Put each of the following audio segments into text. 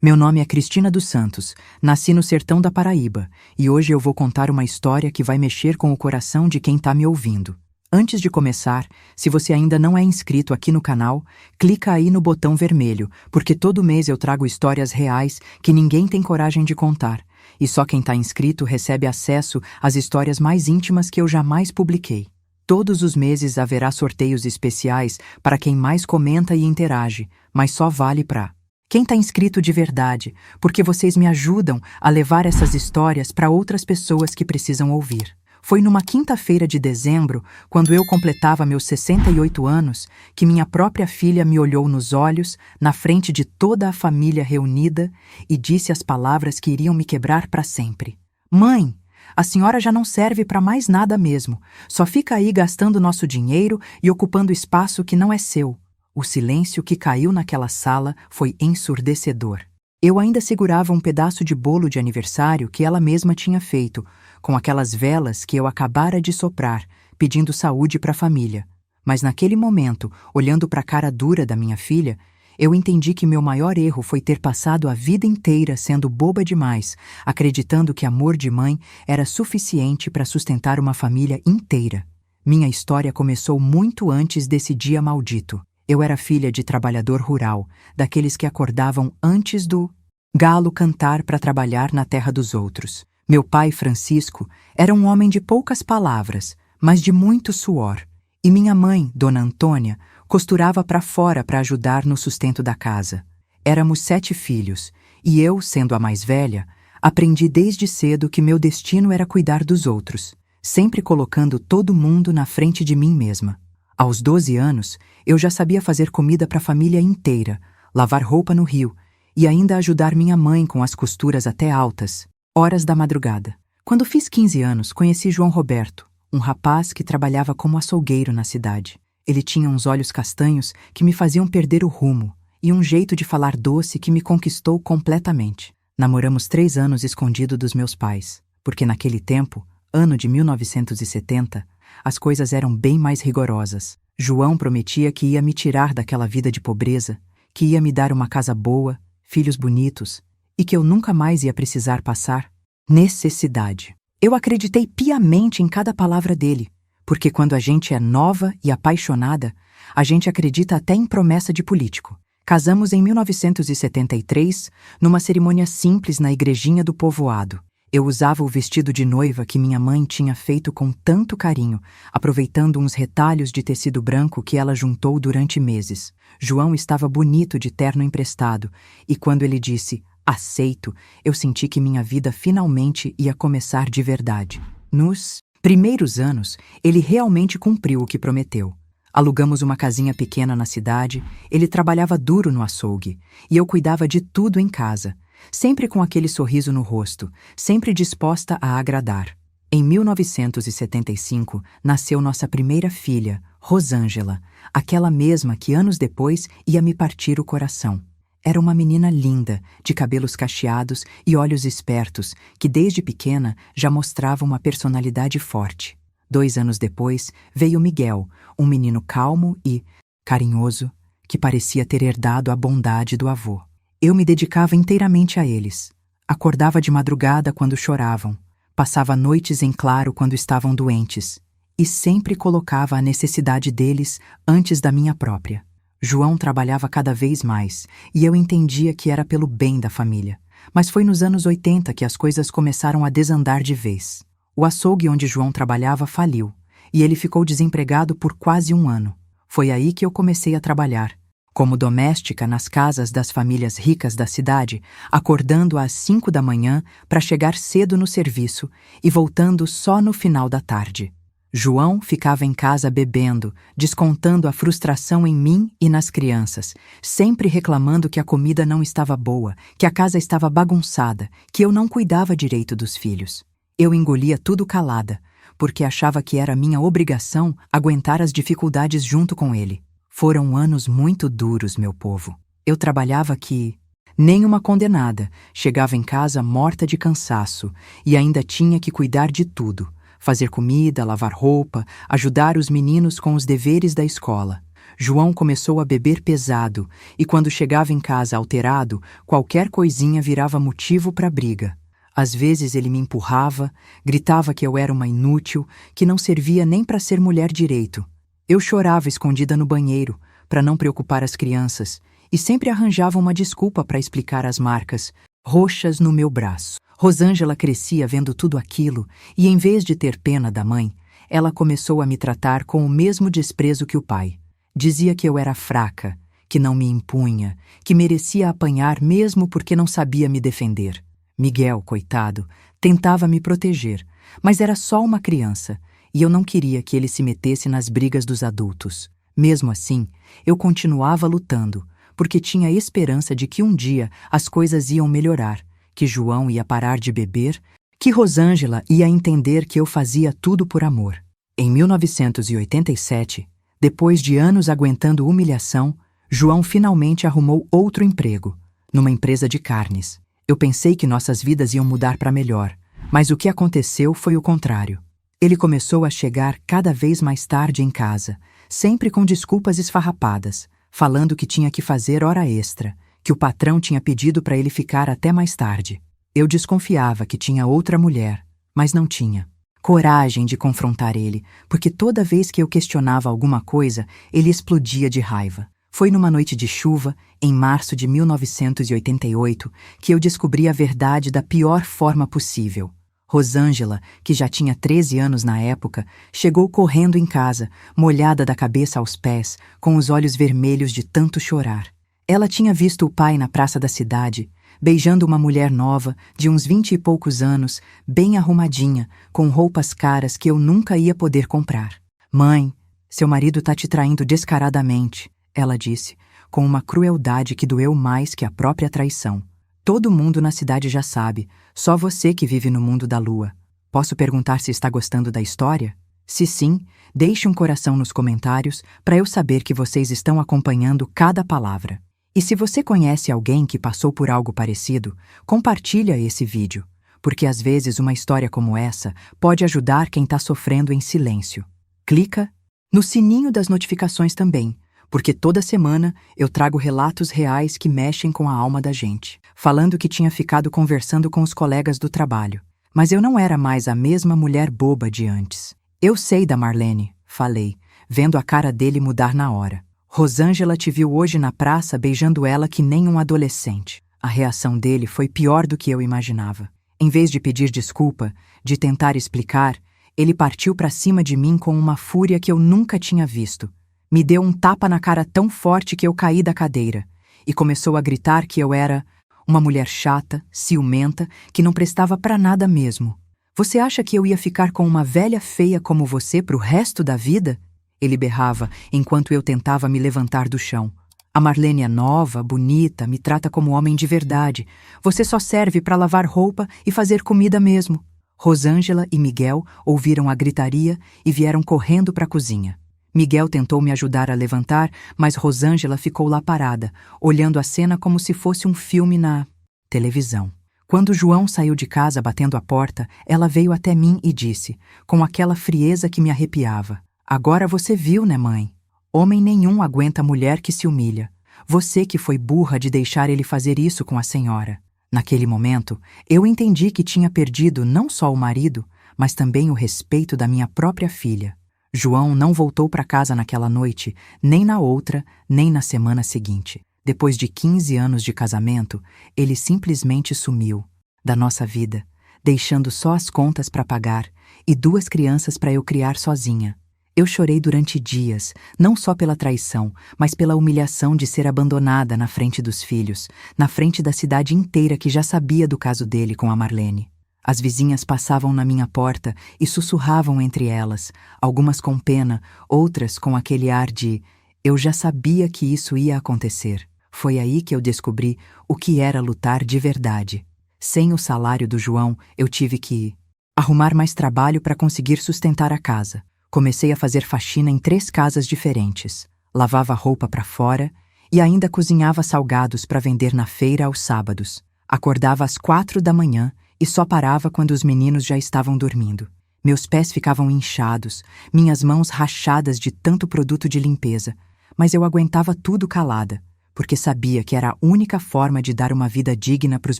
Meu nome é Cristina dos Santos, nasci no sertão da Paraíba e hoje eu vou contar uma história que vai mexer com o coração de quem tá me ouvindo. Antes de começar, se você ainda não é inscrito aqui no canal, clica aí no botão vermelho, porque todo mês eu trago histórias reais que ninguém tem coragem de contar, e só quem tá inscrito recebe acesso às histórias mais íntimas que eu jamais publiquei. Todos os meses haverá sorteios especiais para quem mais comenta e interage, mas só vale para quem está inscrito de verdade, porque vocês me ajudam a levar essas histórias para outras pessoas que precisam ouvir. Foi numa quinta-feira de dezembro, quando eu completava meus 68 anos, que minha própria filha me olhou nos olhos, na frente de toda a família reunida, e disse as palavras que iriam me quebrar para sempre. Mãe, a senhora já não serve para mais nada mesmo, só fica aí gastando nosso dinheiro e ocupando espaço que não é seu. O silêncio que caiu naquela sala foi ensurdecedor. Eu ainda segurava um pedaço de bolo de aniversário que ela mesma tinha feito, com aquelas velas que eu acabara de soprar, pedindo saúde para a família. Mas naquele momento, olhando para a cara dura da minha filha, eu entendi que meu maior erro foi ter passado a vida inteira sendo boba demais, acreditando que amor de mãe era suficiente para sustentar uma família inteira. Minha história começou muito antes desse dia maldito. Eu era filha de trabalhador rural, daqueles que acordavam antes do galo cantar para trabalhar na terra dos outros. Meu pai, Francisco, era um homem de poucas palavras, mas de muito suor. E minha mãe, Dona Antônia, costurava para fora para ajudar no sustento da casa. Éramos 7 filhos, e eu, sendo a mais velha, aprendi desde cedo que meu destino era cuidar dos outros, sempre colocando todo mundo na frente de mim mesma. Aos 12 anos, eu já sabia fazer comida para a família inteira, lavar roupa no rio e ainda ajudar minha mãe com as costuras até altas, horas da madrugada. Quando fiz 15 anos, conheci João Roberto, um rapaz que trabalhava como açougueiro na cidade. Ele tinha uns olhos castanhos que me faziam perder o rumo e um jeito de falar doce que me conquistou completamente. Namoramos 3 anos escondido dos meus pais, porque naquele tempo, ano de 1970, as coisas eram bem mais rigorosas. João prometia que ia me tirar daquela vida de pobreza, que ia me dar uma casa boa, filhos bonitos, e que eu nunca mais ia precisar passar necessidade. Eu acreditei piamente em cada palavra dele, porque quando a gente é nova e apaixonada, a gente acredita até em promessa de político. Casamos em 1973, numa cerimônia simples na igrejinha do povoado. Eu usava o vestido de noiva que minha mãe tinha feito com tanto carinho, aproveitando uns retalhos de tecido branco que ela juntou durante meses. João estava bonito de terno emprestado, e quando ele disse "aceito", eu senti que minha vida finalmente ia começar de verdade. Nos primeiros anos, ele realmente cumpriu o que prometeu. Alugamos uma casinha pequena na cidade, ele trabalhava duro no açougue, e eu cuidava de tudo em casa. Sempre com aquele sorriso no rosto, sempre disposta a agradar. Em 1975, nasceu nossa primeira filha, Rosângela, aquela mesma que anos depois ia me partir o coração. Era uma menina linda, de cabelos cacheados e olhos espertos, que desde pequena já mostrava uma personalidade forte. 2 anos depois, veio Miguel, um menino calmo e carinhoso, que parecia ter herdado a bondade do avô. Eu me dedicava inteiramente a eles. Acordava de madrugada quando choravam, passava noites em claro quando estavam doentes, e sempre colocava a necessidade deles antes da minha própria. João trabalhava cada vez mais, e eu entendia que era pelo bem da família. Mas foi nos anos 80 que as coisas começaram a desandar de vez. O açougue onde João trabalhava faliu, e ele ficou desempregado por quase 1 ano. Foi aí que eu comecei a trabalhar como doméstica nas casas das famílias ricas da cidade, acordando às 5 da manhã para chegar cedo no serviço e voltando só no final da tarde. João ficava em casa bebendo, descontando a frustração em mim e nas crianças, sempre reclamando que a comida não estava boa, que a casa estava bagunçada, que eu não cuidava direito dos filhos. Eu engolia tudo calada, porque achava que era minha obrigação aguentar as dificuldades junto com ele. Foram anos muito duros, meu povo. Eu trabalhava que nem uma condenada, chegava em casa morta de cansaço e ainda tinha que cuidar de tudo, fazer comida, lavar roupa, ajudar os meninos com os deveres da escola. João começou a beber pesado e quando chegava em casa alterado, qualquer coisinha virava motivo para briga. Às vezes ele me empurrava, gritava que eu era uma inútil, que não servia nem para ser mulher direito. Eu chorava escondida no banheiro, para não preocupar as crianças, e sempre arranjava uma desculpa para explicar as marcas roxas no meu braço. Rosângela crescia vendo tudo aquilo e, em vez de ter pena da mãe, ela começou a me tratar com o mesmo desprezo que o pai. Dizia que eu era fraca, que não me impunha, que merecia apanhar mesmo porque não sabia me defender. Miguel, coitado, tentava me proteger, mas era só uma criança, e eu não queria que ele se metesse nas brigas dos adultos. Mesmo assim, eu continuava lutando, porque tinha esperança de que um dia as coisas iam melhorar, que João ia parar de beber, que Rosângela ia entender que eu fazia tudo por amor. Em 1987, depois de anos aguentando humilhação, João finalmente arrumou outro emprego, numa empresa de carnes. Eu pensei que nossas vidas iam mudar para melhor, mas o que aconteceu foi o contrário. Ele começou a chegar cada vez mais tarde em casa, sempre com desculpas esfarrapadas, falando que tinha que fazer hora extra, que o patrão tinha pedido para ele ficar até mais tarde. Eu desconfiava que tinha outra mulher, mas não tinha coragem de confrontar ele, porque toda vez que eu questionava alguma coisa, ele explodia de raiva. Foi numa noite de chuva, em março de 1988, que eu descobri a verdade da pior forma possível. Rosângela, que já tinha 13 anos na época, chegou correndo em casa, molhada da cabeça aos pés, com os olhos vermelhos de tanto chorar. Ela tinha visto o pai na praça da cidade, beijando uma mulher nova, de uns 20 e poucos anos, bem arrumadinha, com roupas caras que eu nunca ia poder comprar. "Mãe, seu marido tá te traindo descaradamente", ela disse, com uma crueldade que doeu mais que a própria traição. "Todo mundo na cidade já sabe, só você que vive no mundo da lua. Posso perguntar se está gostando da história? Se sim, deixe um coração nos comentários para eu saber que vocês estão acompanhando cada palavra. E se você conhece alguém que passou por algo parecido, compartilha esse vídeo, porque às vezes uma história como essa pode ajudar quem está sofrendo em silêncio. Clica no sininho das notificações também, porque toda semana eu trago relatos reais que mexem com a alma da gente, falando que tinha ficado conversando com os colegas do trabalho. Mas eu não era mais a mesma mulher boba de antes. "Eu sei da Marlene", falei, vendo a cara dele mudar na hora. "Rosângela te viu hoje na praça beijando ela que nem um adolescente." A reação dele foi pior do que eu imaginava. Em vez de pedir desculpa, de tentar explicar, ele partiu para cima de mim com uma fúria que eu nunca tinha visto. Me deu um tapa na cara tão forte que eu caí da cadeira, e começou a gritar que eu era uma mulher chata, ciumenta, que não prestava para nada mesmo. "Você acha que eu ia ficar com uma velha feia como você pro resto da vida?" Ele berrava enquanto eu tentava me levantar do chão. "A Marlene é nova, bonita, me trata como homem de verdade. Você só serve para lavar roupa e fazer comida mesmo." Rosângela e Miguel ouviram a gritaria e vieram correndo para a cozinha. Miguel tentou me ajudar a levantar, mas Rosângela ficou lá parada, olhando a cena como se fosse um filme na televisão. Quando João saiu de casa batendo a porta, ela veio até mim e disse, com aquela frieza que me arrepiava: "Agora você viu, né, mãe? Homem nenhum aguenta mulher que se humilha. Você que foi burra de deixar ele fazer isso com a senhora." Naquele momento, eu entendi que tinha perdido não só o marido, mas também o respeito da minha própria filha. João não voltou para casa naquela noite, nem na outra, nem na semana seguinte. Depois de 15 anos de casamento, ele simplesmente sumiu da nossa vida, deixando só as contas para pagar e 2 crianças para eu criar sozinha. Eu chorei durante dias, não só pela traição, mas pela humilhação de ser abandonada na frente dos filhos, na frente da cidade inteira que já sabia do caso dele com a Marlene. As vizinhas passavam na minha porta e sussurravam entre elas, algumas com pena, outras com aquele ar de "eu já sabia que isso ia acontecer." Foi aí que eu descobri o que era lutar de verdade. Sem o salário do João, eu tive que arrumar mais trabalho para conseguir sustentar a casa. Comecei a fazer faxina em 3 casas diferentes. Lavava roupa para fora e ainda cozinhava salgados para vender na feira aos sábados. Acordava às 4 da manhã e só parava quando os meninos já estavam dormindo. Meus pés ficavam inchados, minhas mãos rachadas de tanto produto de limpeza, mas eu aguentava tudo calada, porque sabia que era a única forma de dar uma vida digna para os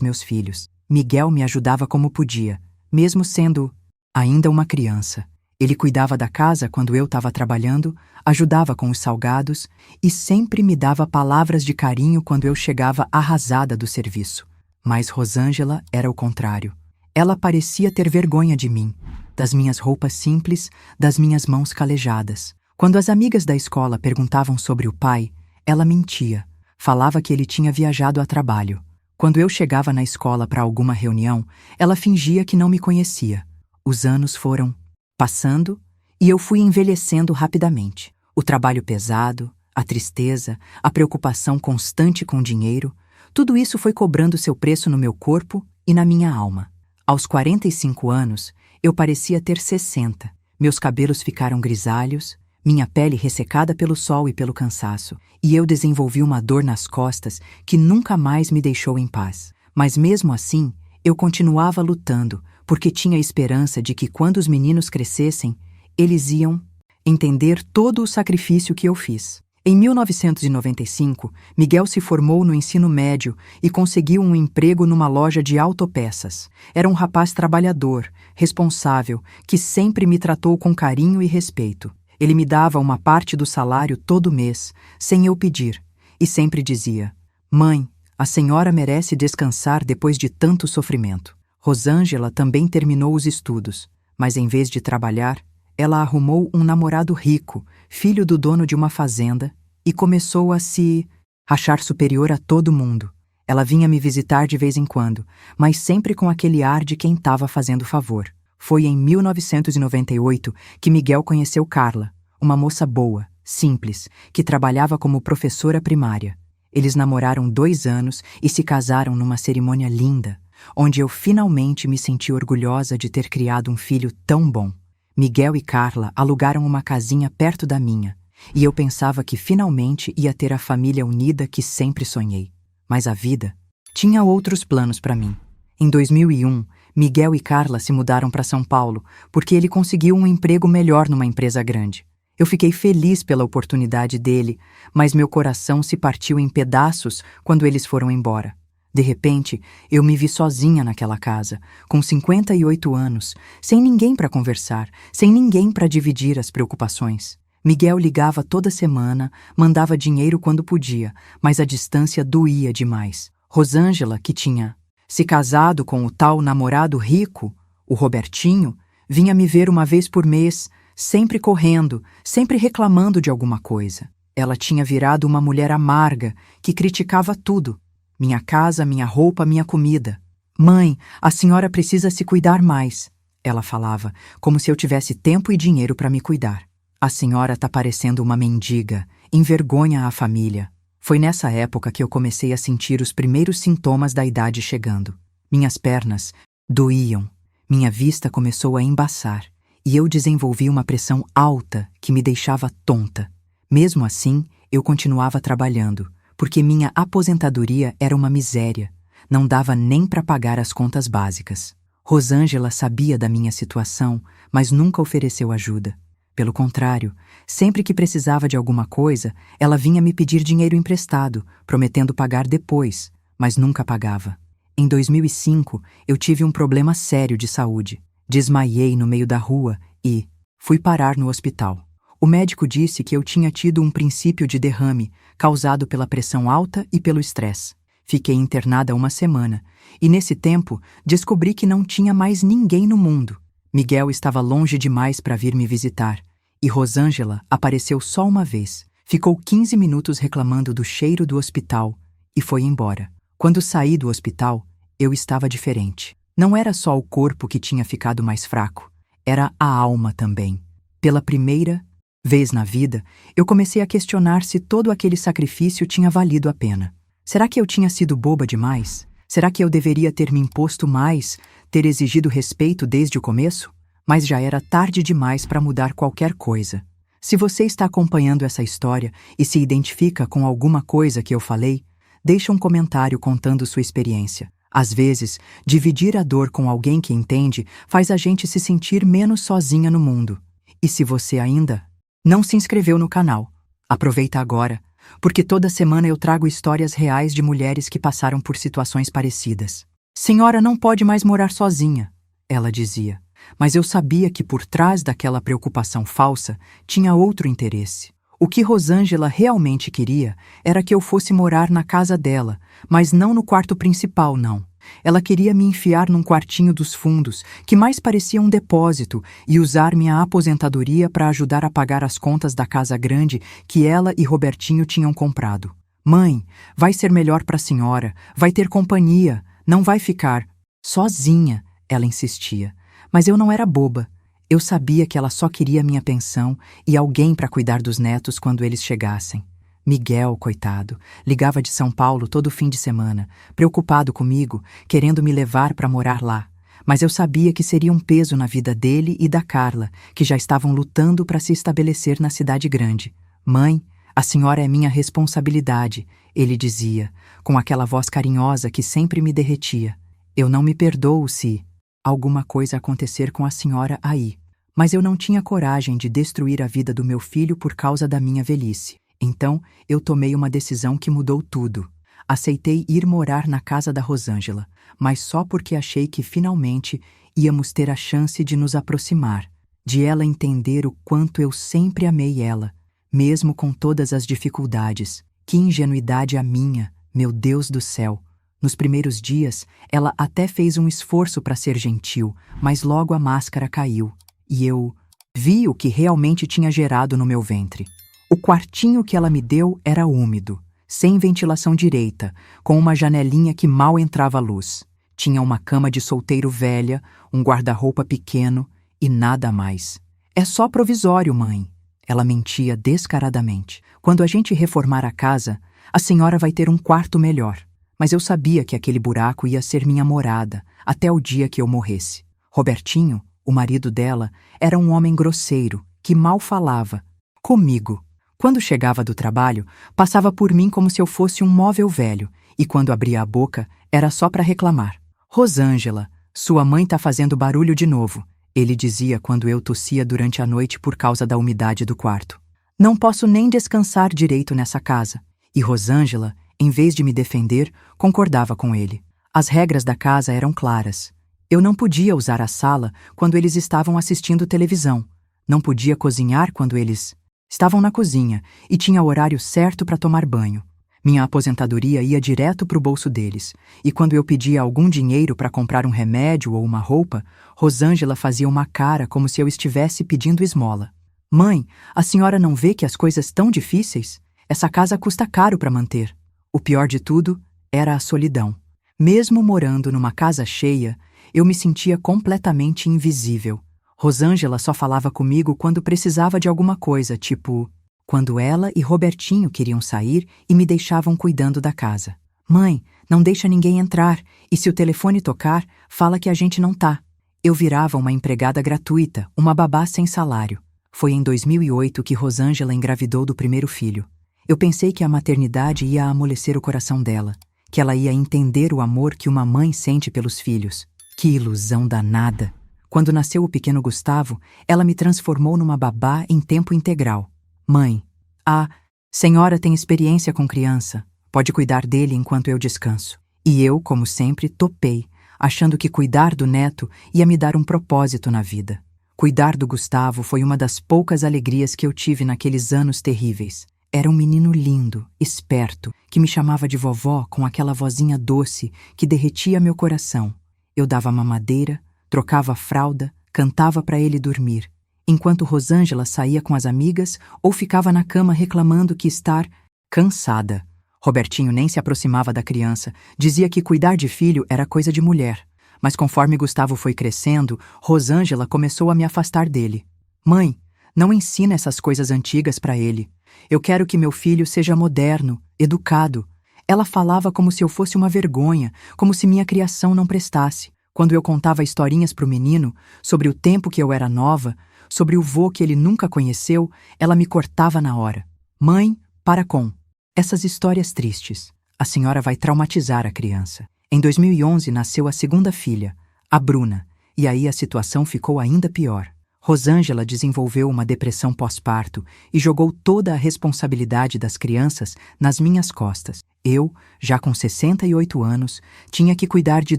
meus filhos. Miguel me ajudava como podia, mesmo sendo ainda uma criança. Ele cuidava da casa quando eu estava trabalhando, ajudava com os salgados e sempre me dava palavras de carinho quando eu chegava arrasada do serviço. Mas Rosângela era o contrário. Ela parecia ter vergonha de mim, das minhas roupas simples, das minhas mãos calejadas. Quando as amigas da escola perguntavam sobre o pai, ela mentia. Falava que ele tinha viajado a trabalho. Quando eu chegava na escola para alguma reunião, ela fingia que não me conhecia. Os anos foram passando e eu fui envelhecendo rapidamente. O trabalho pesado, a tristeza, a preocupação constante com dinheiro, tudo isso foi cobrando seu preço no meu corpo e na minha alma. Aos 45 anos, eu parecia ter 60. Meus cabelos ficaram grisalhos, minha pele ressecada pelo sol e pelo cansaço, e eu desenvolvi uma dor nas costas que nunca mais me deixou em paz. Mas mesmo assim, eu continuava lutando, porque tinha esperança de que quando os meninos crescessem, eles iam entender todo o sacrifício que eu fiz. Em 1995, Miguel se formou no ensino médio e conseguiu um emprego numa loja de autopeças. Era um rapaz trabalhador, responsável, que sempre me tratou com carinho e respeito. Ele me dava uma parte do salário todo mês, sem eu pedir, e sempre dizia: "Mãe, a senhora merece descansar depois de tanto sofrimento." Rosângela também terminou os estudos, mas em vez de trabalhar, ela arrumou um namorado rico, filho do dono de uma fazenda, e começou a se achar superior a todo mundo. Ela vinha me visitar de vez em quando, mas sempre com aquele ar de quem estava fazendo favor. Foi em 1998 que Miguel conheceu Carla, uma moça boa, simples, que trabalhava como professora primária. Eles namoraram 2 anos e se casaram numa cerimônia linda, onde eu finalmente me senti orgulhosa de ter criado um filho tão bom. Miguel e Carla alugaram uma casinha perto da minha, e eu pensava que finalmente ia ter a família unida que sempre sonhei. Mas a vida tinha outros planos para mim. Em 2001, Miguel e Carla se mudaram para São Paulo porque ele conseguiu um emprego melhor numa empresa grande. Eu fiquei feliz pela oportunidade dele, mas meu coração se partiu em pedaços quando eles foram embora. De repente, eu me vi sozinha naquela casa, com 58 anos, sem ninguém para conversar, sem ninguém para dividir as preocupações. Miguel ligava toda semana, mandava dinheiro quando podia, mas a distância doía demais. Rosângela, que tinha se casado com o tal namorado rico, o Robertinho, vinha me ver uma vez por mês, sempre correndo, sempre reclamando de alguma coisa. Ela tinha virado uma mulher amarga, que criticava tudo. Minha casa, minha roupa, minha comida. "Mãe, a senhora precisa se cuidar mais", ela falava, como se eu tivesse tempo e dinheiro para me cuidar. "A senhora tá parecendo uma mendiga, envergonha a família." Foi nessa época que eu comecei a sentir os primeiros sintomas da idade chegando. Minhas pernas doíam, minha vista começou a embaçar, e eu desenvolvi uma pressão alta que me deixava tonta. Mesmo assim, eu continuava trabalhando, porque minha aposentadoria era uma miséria, não dava nem para pagar as contas básicas. Rosângela sabia da minha situação, mas nunca ofereceu ajuda. Pelo contrário, sempre que precisava de alguma coisa, ela vinha me pedir dinheiro emprestado, prometendo pagar depois, mas nunca pagava. Em 2005, eu tive um problema sério de saúde. Desmaiei no meio da rua e fui parar no hospital. O médico disse que eu tinha tido um princípio de derrame, causado pela pressão alta e pelo estresse. Fiquei internada 1 semana, e nesse tempo descobri que não tinha mais ninguém no mundo. Miguel estava longe demais para vir me visitar, e Rosângela apareceu só uma vez. Ficou 15 minutos reclamando do cheiro do hospital e foi embora. Quando saí do hospital, eu estava diferente. Não era só o corpo que tinha ficado mais fraco, era a alma também. Pela primeira vez na vida, eu comecei a questionar se todo aquele sacrifício tinha valido a pena. Será que eu tinha sido boba demais? Será que eu deveria ter me imposto mais, ter exigido respeito desde o começo? Mas já era tarde demais para mudar qualquer coisa. Se você está acompanhando essa história e se identifica com alguma coisa que eu falei, deixa um comentário contando sua experiência. Às vezes, dividir a dor com alguém que entende faz a gente se sentir menos sozinha no mundo. E se você ainda não se inscreveu no canal, Aproveita agora, porque toda semana eu trago histórias reais de mulheres que passaram por situações parecidas. Senhora não pode mais morar sozinha, ela dizia, mas eu sabia que por trás daquela preocupação falsa tinha outro interesse. O que Rosângela realmente queria era que eu fosse morar na casa dela, mas não no quarto principal, não. Ela queria me enfiar num quartinho dos fundos, que mais parecia um depósito, e usar minha aposentadoria para ajudar a pagar as contas da casa grande que ela e Robertinho tinham comprado. Mãe, vai ser melhor para a senhora, vai ter companhia, não vai ficar sozinha, ela insistia. Mas eu não era boba. Eu sabia que ela só queria minha pensão e alguém para cuidar dos netos quando eles chegassem. Miguel, coitado, ligava de São Paulo todo fim de semana, preocupado comigo, querendo me levar para morar lá. Mas eu sabia que seria um peso na vida dele e da Carla, que já estavam lutando para se estabelecer na cidade grande. Mãe, a senhora é minha responsabilidade, ele dizia, com aquela voz carinhosa que sempre me derretia. Eu não me perdoo se alguma coisa acontecer com a senhora aí. Mas eu não tinha coragem de destruir a vida do meu filho por causa da minha velhice. Então, eu tomei uma decisão que mudou tudo. Aceitei ir morar na casa da Rosângela, mas só porque achei que finalmente íamos ter a chance de nos aproximar, de ela entender o quanto eu sempre amei ela, mesmo com todas as dificuldades. Que ingenuidade a minha, meu Deus do céu! Nos primeiros dias, ela até fez um esforço para ser gentil, mas logo a máscara caiu, e eu vi o que realmente tinha gerado no meu ventre. O quartinho que ela me deu era úmido, sem ventilação direita, com uma janelinha que mal entrava luz. Tinha uma cama de solteiro velha, um guarda-roupa pequeno e nada mais. É só provisório, mãe. Ela mentia descaradamente. Quando a gente reformar a casa, a senhora vai ter um quarto melhor. Mas eu sabia que aquele buraco ia ser minha morada, até o dia que eu morresse. Robertinho, o marido dela, era um homem grosseiro, que mal falava. Comigo. Quando chegava do trabalho, passava por mim como se eu fosse um móvel velho, e quando abria a boca, era só para reclamar. Rosângela, sua mãe tá fazendo barulho de novo, ele dizia quando eu tossia durante a noite por causa da umidade do quarto. Não posso nem descansar direito nessa casa. E Rosângela, em vez de me defender, concordava com ele. As regras da casa eram claras. Eu não podia usar a sala quando eles estavam assistindo televisão. Não podia cozinhar quando eles estavam na cozinha e tinha horário certo para tomar banho. Minha aposentadoria ia direto para o bolso deles, e quando eu pedia algum dinheiro para comprar um remédio ou uma roupa, Rosângela fazia uma cara como se eu estivesse pedindo esmola. Mãe, a senhora não vê que as coisas estão difíceis? Essa casa custa caro para manter. O pior de tudo era a solidão. Mesmo morando numa casa cheia, eu me sentia completamente invisível. Rosângela só falava comigo quando precisava de alguma coisa, tipo quando ela e Robertinho queriam sair e me deixavam cuidando da casa. Mãe, não deixa ninguém entrar, e se o telefone tocar, fala que a gente não tá. Eu virava uma empregada gratuita, uma babá sem salário. Foi em 2008 que Rosângela engravidou do primeiro filho. Eu pensei que a maternidade ia amolecer o coração dela, que ela ia entender o amor que uma mãe sente pelos filhos. Que ilusão danada! Quando nasceu o pequeno Gustavo, ela me transformou numa babá em tempo integral. Mãe, a senhora tem experiência com criança, pode cuidar dele enquanto eu descanso. E eu, como sempre, topei, achando que cuidar do neto ia me dar um propósito na vida. Cuidar do Gustavo foi uma das poucas alegrias que eu tive naqueles anos terríveis. Era um menino lindo, esperto, que me chamava de vovó com aquela vozinha doce que derretia meu coração. Eu dava mamadeira, trocava a fralda, cantava para ele dormir, enquanto Rosângela saía com as amigas ou ficava na cama reclamando que estar cansada. Robertinho nem se aproximava da criança, dizia que cuidar de filho era coisa de mulher. Mas conforme Gustavo foi crescendo, Rosângela começou a me afastar dele. Mãe, não ensina essas coisas antigas para ele. Eu quero que meu filho seja moderno, educado. Ela falava como se eu fosse uma vergonha, como se minha criação não prestasse. Quando eu contava historinhas para o menino, sobre o tempo que eu era nova, sobre o vô que ele nunca conheceu, ela me cortava na hora. Mãe, para com essas histórias tristes. A senhora vai traumatizar a criança. Em 2011 nasceu a segunda filha, a Bruna, e aí a situação ficou ainda pior. Rosângela desenvolveu uma depressão pós-parto e jogou toda a responsabilidade das crianças nas minhas costas. Eu, já com 68 anos, tinha que cuidar de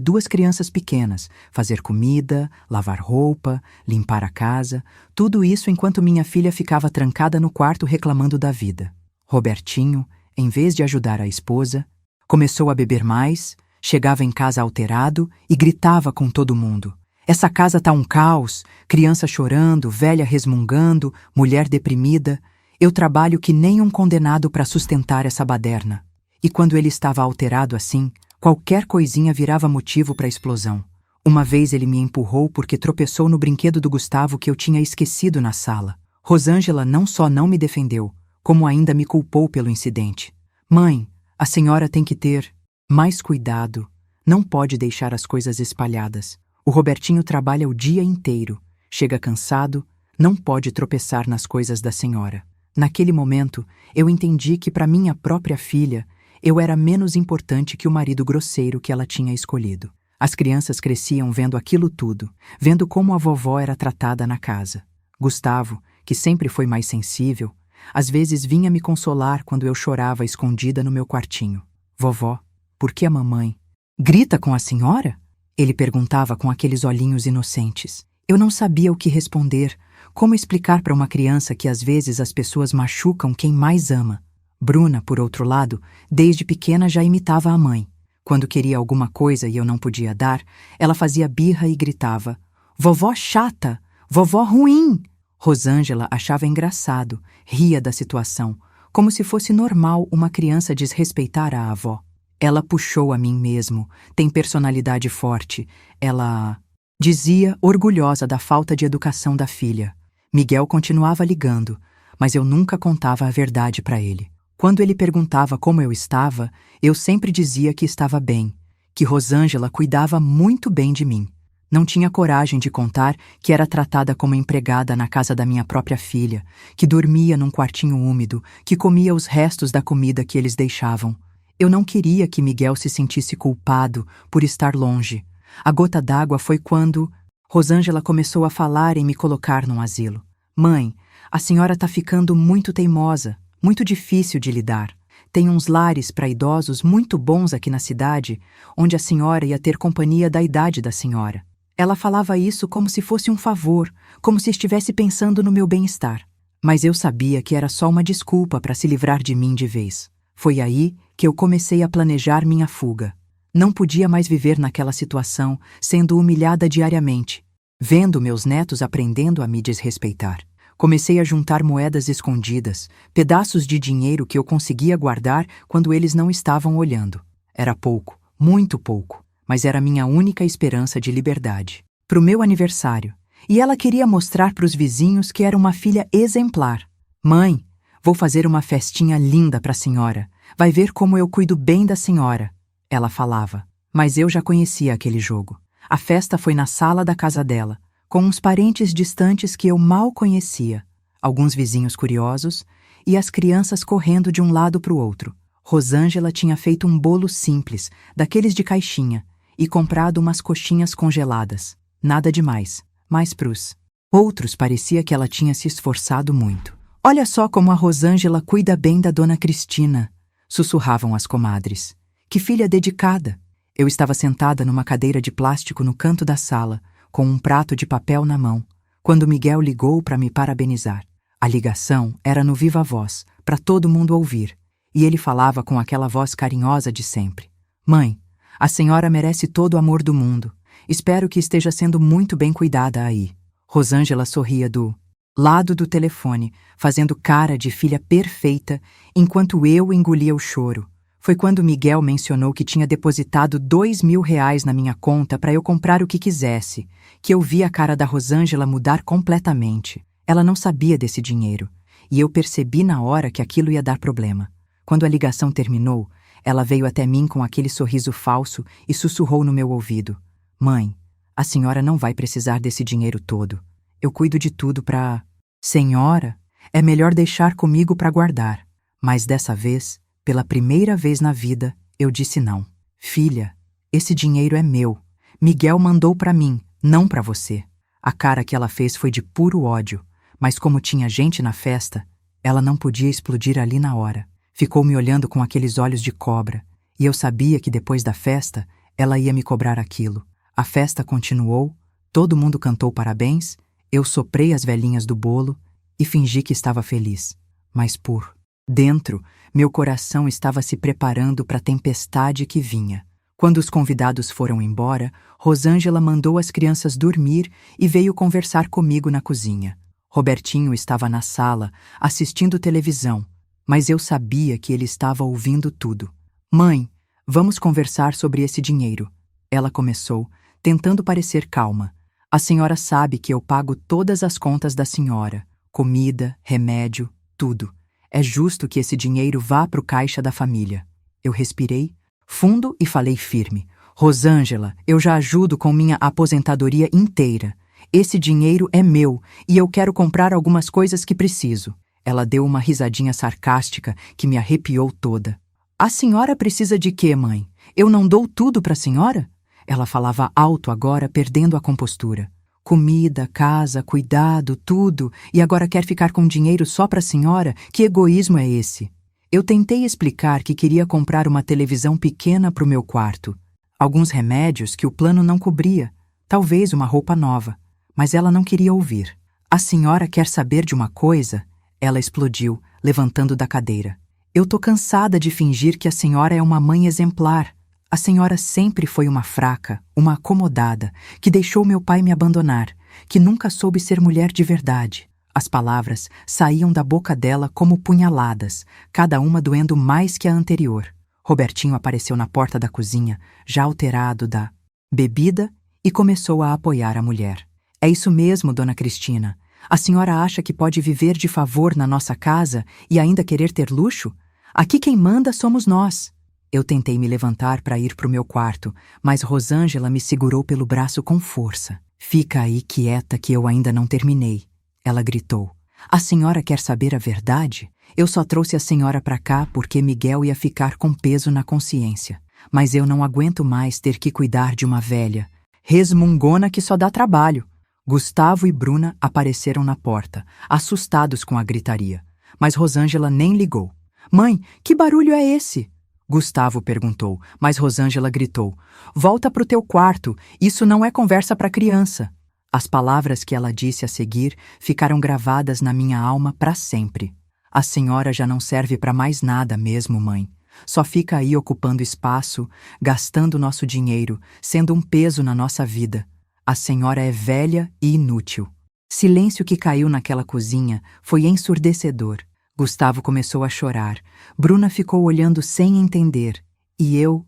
2 crianças pequenas, fazer comida, lavar roupa, limpar a casa, tudo isso enquanto minha filha ficava trancada no quarto reclamando da vida. Robertinho, em vez de ajudar a esposa, começou a beber mais, chegava em casa alterado e gritava com todo mundo. Essa casa tá um caos, criança chorando, velha resmungando, mulher deprimida. Eu trabalho que nem um condenado para sustentar essa baderna. E quando ele estava alterado assim, qualquer coisinha virava motivo para explosão. Uma vez ele me empurrou porque tropeçou no brinquedo do Gustavo que eu tinha esquecido na sala. Rosângela não só não me defendeu, como ainda me culpou pelo incidente. Mãe, a senhora tem que ter mais cuidado. Não pode deixar as coisas espalhadas. O Robertinho trabalha o dia inteiro, chega cansado, não pode tropeçar nas coisas da senhora. Naquele momento, eu entendi que para minha própria filha, eu era menos importante que o marido grosseiro que ela tinha escolhido. As crianças cresciam vendo aquilo tudo, vendo como a vovó era tratada na casa. Gustavo, que sempre foi mais sensível, às vezes vinha me consolar quando eu chorava escondida no meu quartinho. Vovó, por que a mamãe grita com a senhora? Ele perguntava com aqueles olhinhos inocentes. Eu não sabia o que responder, como explicar para uma criança que às vezes as pessoas machucam quem mais ama. Bruna, por outro lado, desde pequena já imitava a mãe. Quando queria alguma coisa e eu não podia dar, ela fazia birra e gritava: "Vovó chata! Vovó ruim!" Rosângela achava engraçado, ria da situação, como se fosse normal uma criança desrespeitar a avó. Ela puxou a mim mesmo, tem personalidade forte. Ela dizia, orgulhosa da falta de educação da filha. Miguel continuava ligando, mas eu nunca contava a verdade para ele. Quando ele perguntava como eu estava, eu sempre dizia que estava bem, que Rosângela cuidava muito bem de mim. Não tinha coragem de contar que era tratada como empregada na casa da minha própria filha, que dormia num quartinho úmido, que comia os restos da comida que eles deixavam. Eu não queria que Miguel se sentisse culpado por estar longe. A gota d'água foi quando Rosângela começou a falar em me colocar num asilo. Mãe, a senhora tá ficando muito teimosa, muito difícil de lidar. Tem uns lares para idosos muito bons aqui na cidade, onde a senhora ia ter companhia da idade da senhora. Ela falava isso como se fosse um favor, como se estivesse pensando no meu bem-estar. Mas eu sabia que era só uma desculpa para se livrar de mim de vez. Foi aí que eu comecei a planejar minha fuga. Não podia mais viver naquela situação, sendo humilhada diariamente, vendo meus netos aprendendo a me desrespeitar. Comecei a juntar moedas escondidas, pedaços de dinheiro que eu conseguia guardar quando eles não estavam olhando. Era pouco, muito pouco, mas era minha única esperança de liberdade. Pro meu aniversário. E ela queria mostrar para os vizinhos que era uma filha exemplar. Mãe, vou fazer uma festinha linda para a senhora. Vai ver como eu cuido bem da senhora, ela falava. Mas eu já conhecia aquele jogo. A festa foi na sala da casa dela, com uns parentes distantes que eu mal conhecia, alguns vizinhos curiosos e as crianças correndo de um lado para o outro. Rosângela tinha feito um bolo simples, daqueles de caixinha, e comprado umas coxinhas congeladas. Nada demais, mas pros outros parecia que ela tinha se esforçado muito. Olha só como a Rosângela cuida bem da dona Cristina, sussurravam as comadres. Que filha dedicada! Eu estava sentada numa cadeira de plástico no canto da sala, com um prato de papel na mão, quando Miguel ligou para me parabenizar. A ligação era no viva voz, para todo mundo ouvir, e ele falava com aquela voz carinhosa de sempre. Mãe, a senhora merece todo o amor do mundo. Espero que esteja sendo muito bem cuidada aí. Rosângela sorria do lado do telefone, fazendo cara de filha perfeita, enquanto eu engolia o choro. Foi quando Miguel mencionou que tinha depositado R$ 2.000 na minha conta para eu comprar o que quisesse, que eu vi a cara da Rosângela mudar completamente. Ela não sabia desse dinheiro, e eu percebi na hora que aquilo ia dar problema. Quando a ligação terminou, ela veio até mim com aquele sorriso falso e sussurrou no meu ouvido. Mãe, a senhora não vai precisar desse dinheiro todo. Eu cuido de tudo pra... Senhora, é melhor deixar comigo para guardar. Mas dessa vez, pela primeira vez na vida, eu disse não. Filha, esse dinheiro é meu. Miguel mandou para mim, não para você. A cara que ela fez foi de puro ódio, mas como tinha gente na festa, ela não podia explodir ali na hora. Ficou me olhando com aqueles olhos de cobra, e eu sabia que depois da festa, ela ia me cobrar aquilo. A festa continuou, todo mundo cantou parabéns, eu soprei as velhinhas do bolo e fingi que estava feliz. Mas por dentro, meu coração estava se preparando para a tempestade que vinha. Quando os convidados foram embora, Rosângela mandou as crianças dormir e veio conversar comigo na cozinha. Robertinho estava na sala, assistindo televisão, mas eu sabia que ele estava ouvindo tudo. Mãe, vamos conversar sobre esse dinheiro. Ela começou, tentando parecer calma. A senhora sabe que eu pago todas as contas da senhora. Comida, remédio, tudo. É justo que esse dinheiro vá para o caixa da família. Eu respirei fundo e falei firme. Rosângela, eu já ajudo com minha aposentadoria inteira. Esse dinheiro é meu e eu quero comprar algumas coisas que preciso. Ela deu uma risadinha sarcástica que me arrepiou toda. A senhora precisa de quê, mãe? Eu não dou tudo para a senhora? Ela falava alto agora, perdendo a compostura. Comida, casa, cuidado, tudo, e agora quer ficar com dinheiro só para a senhora? Que egoísmo é esse? Eu tentei explicar que queria comprar uma televisão pequena para o meu quarto, alguns remédios que o plano não cobria, talvez uma roupa nova, mas ela não queria ouvir. A senhora quer saber de uma coisa? Ela explodiu, levantando da cadeira. Eu tô cansada de fingir que a senhora é uma mãe exemplar. A senhora sempre foi uma fraca, uma acomodada, que deixou meu pai me abandonar, que nunca soube ser mulher de verdade. As palavras saíam da boca dela como punhaladas, cada uma doendo mais que a anterior. Robertinho apareceu na porta da cozinha, já alterado da bebida, e começou a apoiar a mulher. É isso mesmo, dona Cristina. A senhora acha que pode viver de favor na nossa casa e ainda querer ter luxo? Aqui quem manda somos nós. Eu tentei me levantar para ir para o meu quarto, mas Rosângela me segurou pelo braço com força. Fica aí quieta que eu ainda não terminei. Ela gritou. A senhora quer saber a verdade? Eu só trouxe a senhora para cá porque Miguel ia ficar com peso na consciência. Mas eu não aguento mais ter que cuidar de uma velha resmungona que só dá trabalho. Gustavo e Bruna apareceram na porta, assustados com a gritaria. Mas Rosângela nem ligou. Mãe, que barulho é esse? Gustavo perguntou, mas Rosângela gritou. Volta pro teu quarto, isso não é conversa para criança. As palavras que ela disse a seguir ficaram gravadas na minha alma para sempre. A senhora já não serve para mais nada mesmo, mãe. Só fica aí ocupando espaço, gastando nosso dinheiro, sendo um peso na nossa vida. A senhora é velha e inútil. Silêncio que caiu naquela cozinha foi ensurdecedor. Gustavo começou a chorar. Bruna ficou olhando sem entender. E eu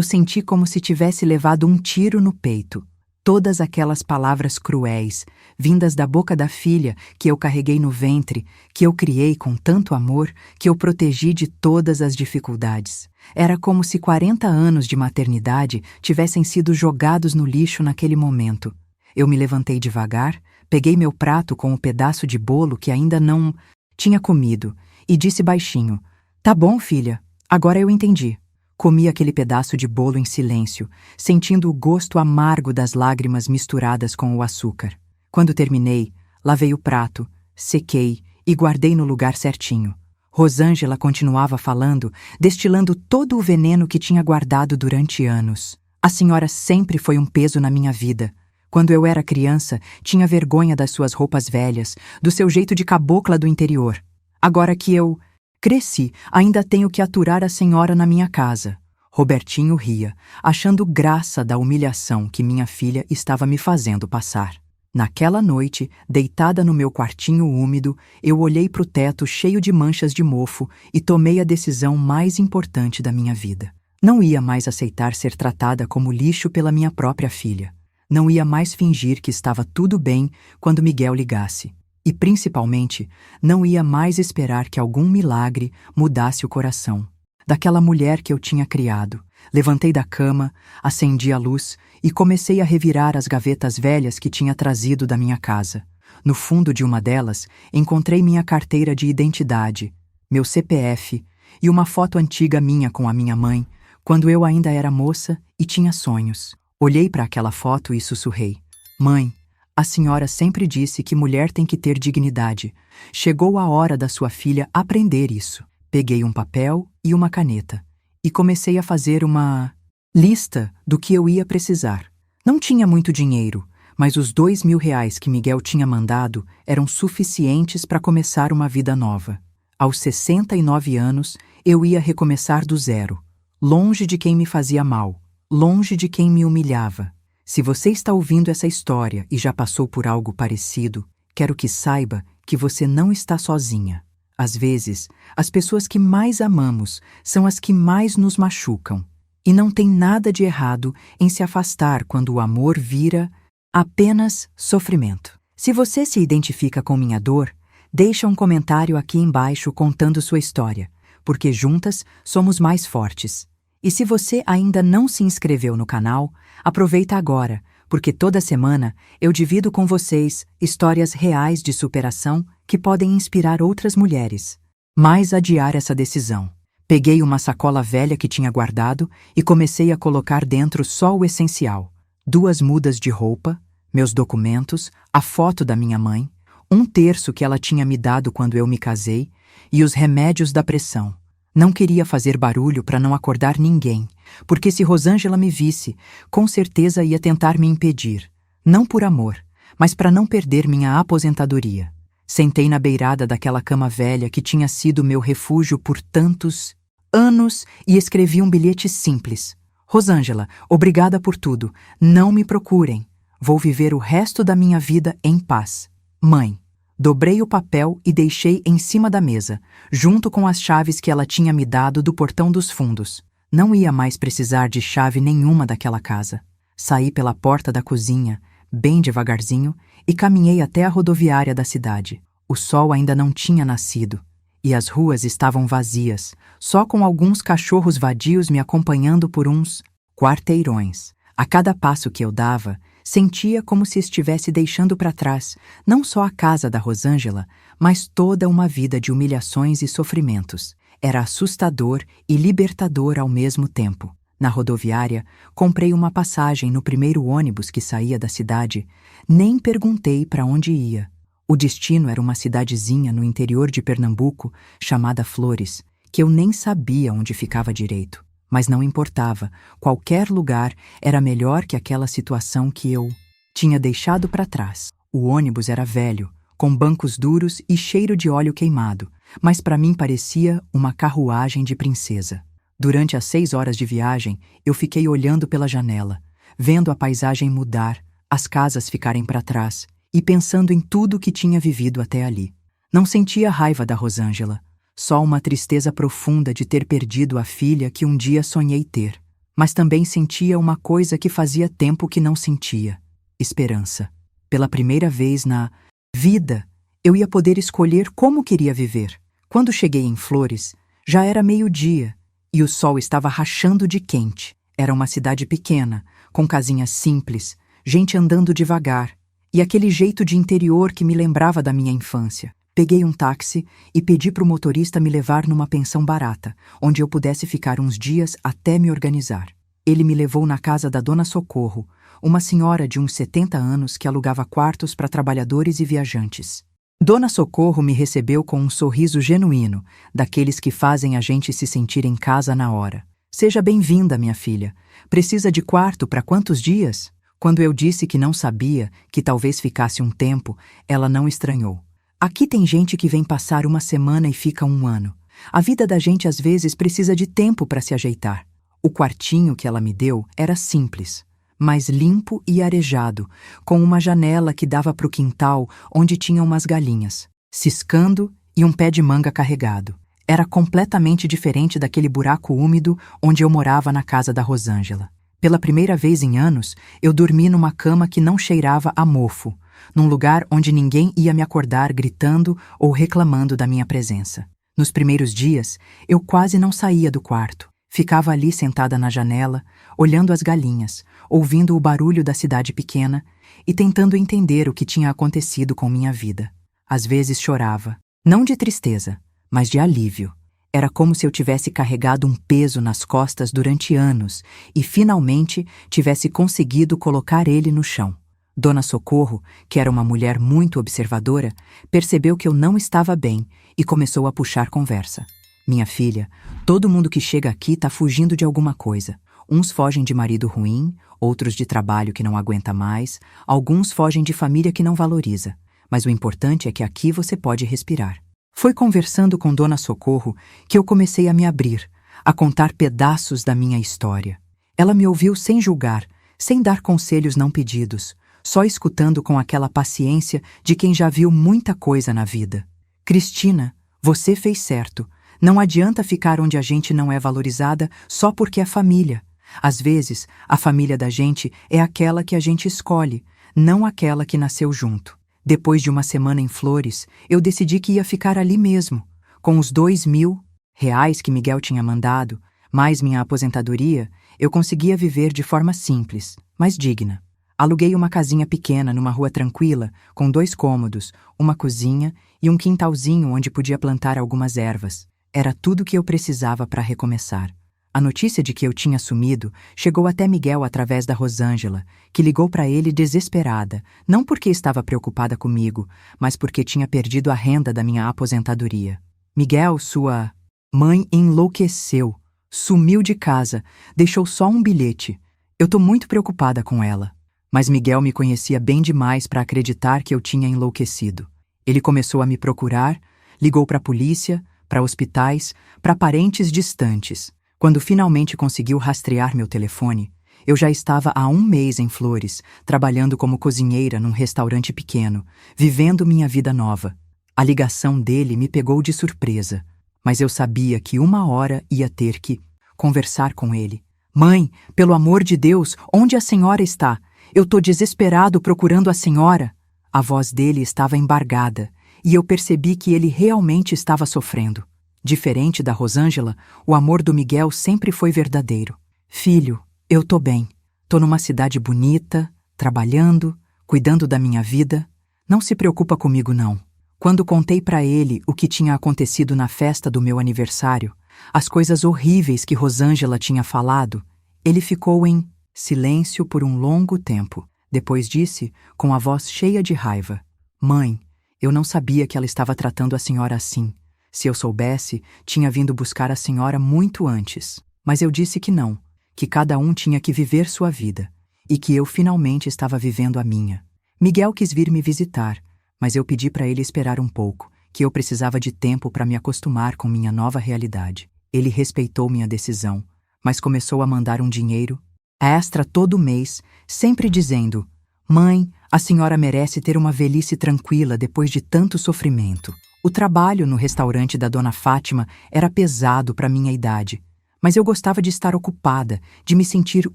senti como se tivesse levado um tiro no peito. Todas aquelas palavras cruéis, vindas da boca da filha que eu carreguei no ventre, que eu criei com tanto amor, que eu protegi de todas as dificuldades. Era como se 40 anos de maternidade tivessem sido jogados no lixo naquele momento. Eu me levantei devagar, peguei meu prato com o pedaço de bolo que ainda não tinha comido e disse baixinho: Tá bom, filha, agora eu entendi. Comi aquele pedaço de bolo em silêncio, sentindo o gosto amargo das lágrimas misturadas com o açúcar. Quando terminei, lavei o prato, sequei e guardei no lugar certinho. Rosângela continuava falando, destilando todo o veneno que tinha guardado durante anos. A senhora sempre foi um peso na minha vida. Quando eu era criança, tinha vergonha das suas roupas velhas, do seu jeito de cabocla do interior. Agora que eu cresci, ainda tenho que aturar a senhora na minha casa. Robertinho ria, achando graça da humilhação que minha filha estava me fazendo passar. Naquela noite, deitada no meu quartinho úmido, eu olhei para o teto cheio de manchas de mofo e tomei a decisão mais importante da minha vida. Não ia mais aceitar ser tratada como lixo pela minha própria filha. Não ia mais fingir que estava tudo bem quando Miguel ligasse. E, principalmente, não ia mais esperar que algum milagre mudasse o coração daquela mulher que eu tinha criado. Levantei da cama, acendi a luz e comecei a revirar as gavetas velhas que tinha trazido da minha casa. No fundo de uma delas, encontrei minha carteira de identidade, meu CPF e uma foto antiga minha com a minha mãe, quando eu ainda era moça e tinha sonhos. Olhei para aquela foto e sussurrei: Mãe, A senhora sempre disse que mulher tem que ter dignidade. Chegou a hora da sua filha aprender isso. Peguei um papel e uma caneta e comecei a fazer uma lista do que eu ia precisar. Não tinha muito dinheiro, mas os R$ 2.000 que Miguel tinha mandado eram suficientes para começar uma vida nova. Aos 69 anos, eu ia recomeçar do zero, longe de quem me fazia mal, longe de quem me humilhava. Se você está ouvindo essa história e já passou por algo parecido, quero que saiba que você não está sozinha. Às vezes, as pessoas que mais amamos são as que mais nos machucam. E não tem nada de errado em se afastar quando o amor vira apenas sofrimento. Se você se identifica com minha dor, deixa um comentário aqui embaixo contando sua história, porque juntas somos mais fortes. E se você ainda não se inscreveu no canal, aproveita agora, porque toda semana eu divido com vocês histórias reais de superação que podem inspirar outras mulheres. Mas adiar essa decisão. Peguei uma sacola velha que tinha guardado e comecei a colocar dentro só o essencial. 2 mudas de roupa, meus documentos, a foto da minha mãe, 1/3 que ela tinha me dado quando eu me casei e os remédios da pressão. Não queria fazer barulho para não acordar ninguém, porque se Rosângela me visse, com certeza ia tentar me impedir. Não por amor, mas para não perder minha aposentadoria. Sentei na beirada daquela cama velha que tinha sido meu refúgio por tantos anos e escrevi um bilhete simples. Rosângela, obrigada por tudo. Não me procurem. Vou viver o resto da minha vida em paz. Mãe. Dobrei o papel e deixei em cima da mesa, junto com as chaves que ela tinha me dado do portão dos fundos. Não ia mais precisar de chave nenhuma daquela casa. Saí pela porta da cozinha, bem devagarzinho, e caminhei até a rodoviária da cidade. O sol ainda não tinha nascido, e as ruas estavam vazias, só com alguns cachorros vadios me acompanhando por uns quarteirões. A cada passo que eu dava, sentia como se estivesse deixando para trás não só a casa da Rosângela, mas toda uma vida de humilhações e sofrimentos. Era assustador e libertador ao mesmo tempo. Na rodoviária, comprei uma passagem no primeiro ônibus que saía da cidade. Nem perguntei para onde ia. O destino era uma cidadezinha no interior de Pernambuco, chamada Flores, que eu nem sabia onde ficava direito. Mas não importava, qualquer lugar era melhor que aquela situação que eu tinha deixado para trás. O ônibus era velho, com bancos duros e cheiro de óleo queimado, mas para mim parecia uma carruagem de princesa. Durante as 6 horas de viagem, eu fiquei olhando pela janela, vendo a paisagem mudar, as casas ficarem para trás, e pensando em tudo que tinha vivido até ali. Não sentia raiva da Rosângela, só uma tristeza profunda de ter perdido a filha que um dia sonhei ter. Mas também sentia uma coisa que fazia tempo que não sentia: esperança. Pela primeira vez na vida, eu ia poder escolher como queria viver. Quando cheguei em Flores, já era meio-dia e o sol estava rachando de quente. Era uma cidade pequena, com casinhas simples, gente andando devagar, e aquele jeito de interior que me lembrava da minha infância. Peguei um táxi e pedi para o motorista me levar numa pensão barata, onde eu pudesse ficar uns dias até me organizar. Ele me levou na casa da Dona Socorro, uma senhora de uns 70 anos que alugava quartos para trabalhadores e viajantes. Dona Socorro me recebeu com um sorriso genuíno, daqueles que fazem a gente se sentir em casa na hora. Seja bem-vinda, minha filha. Precisa de quarto para quantos dias? Quando eu disse que não sabia, que talvez ficasse um tempo, ela não estranhou. Aqui tem gente que vem passar uma semana e fica um ano. A vida da gente às vezes precisa de tempo para se ajeitar. O quartinho que ela me deu era simples, mas limpo e arejado, com uma janela que dava para o quintal onde tinha umas galinhas, ciscando e um pé de manga carregado. Era completamente diferente daquele buraco úmido onde eu morava na casa da Rosângela. Pela primeira vez em anos, eu dormi numa cama que não cheirava a mofo, num lugar onde ninguém ia me acordar gritando ou reclamando da minha presença. Nos primeiros dias, eu quase não saía do quarto. Ficava ali sentada na janela, olhando as galinhas, ouvindo o barulho da cidade pequena e tentando entender o que tinha acontecido com minha vida. Às vezes chorava, não de tristeza, mas de alívio. Era como se eu tivesse carregado um peso nas costas durante anos e finalmente tivesse conseguido colocar ele no chão. Dona Socorro, que era uma mulher muito observadora, percebeu que eu não estava bem e começou a puxar conversa. Minha filha, todo mundo que chega aqui está fugindo de alguma coisa. Uns fogem de marido ruim, outros de trabalho que não aguenta mais, alguns fogem de família que não valoriza. Mas o importante é que aqui você pode respirar. Foi conversando com Dona Socorro que eu comecei a me abrir, a contar pedaços da minha história. Ela me ouviu sem julgar, sem dar conselhos não pedidos, só escutando com aquela paciência de quem já viu muita coisa na vida. Cristina, você fez certo. Não adianta ficar onde a gente não é valorizada só porque é família. Às vezes, a família da gente é aquela que a gente escolhe, não aquela que nasceu junto. Depois de uma semana em Flores, eu decidi que ia ficar ali mesmo. Com os R$ 2.000 que Miguel tinha mandado, mais minha aposentadoria, eu conseguia viver de forma simples, mas digna. Aluguei uma casinha pequena numa rua tranquila, com 2 cômodos, uma cozinha e um quintalzinho onde podia plantar algumas ervas. Era tudo que eu precisava para recomeçar. A notícia de que eu tinha sumido chegou até Miguel através da Rosângela, que ligou para ele desesperada, não porque estava preocupada comigo, mas porque tinha perdido a renda da minha aposentadoria. Miguel, sua mãe enlouqueceu, sumiu de casa, deixou só um bilhete. Eu tô muito preocupada com ela. Mas Miguel me conhecia bem demais para acreditar que eu tinha enlouquecido. Ele começou a me procurar, ligou para a polícia, para hospitais, para parentes distantes. Quando finalmente conseguiu rastrear meu telefone, eu já estava há 1 mês em Flores, trabalhando como cozinheira num restaurante pequeno, vivendo minha vida nova. A ligação dele me pegou de surpresa, mas eu sabia que uma hora ia ter que conversar com ele. Mãe, pelo amor de Deus, onde a senhora está? Eu tô desesperado procurando a senhora. A voz dele estava embargada, e eu percebi que ele realmente estava sofrendo. Diferente da Rosângela, o amor do Miguel sempre foi verdadeiro. Filho, eu tô bem. Tô numa cidade bonita, trabalhando, cuidando da minha vida. Não se preocupa comigo, não. Quando contei pra ele o que tinha acontecido na festa do meu aniversário, as coisas horríveis que Rosângela tinha falado, ele ficou em silêncio por um longo tempo. Depois disse, com a voz cheia de raiva: Mãe, eu não sabia que ela estava tratando a senhora assim. Se eu soubesse, tinha vindo buscar a senhora muito antes. Mas eu disse que não, que cada um tinha que viver sua vida, e que eu finalmente estava vivendo a minha. Miguel quis vir me visitar, mas eu pedi para ele esperar um pouco, que eu precisava de tempo para me acostumar com minha nova realidade. Ele respeitou minha decisão, mas começou a mandar um dinheiro extra todo mês, sempre dizendo: Mãe, a senhora merece ter uma velhice tranquila depois de tanto sofrimento. O trabalho no restaurante da Dona Fátima era pesado para minha idade, mas eu gostava de estar ocupada, de me sentir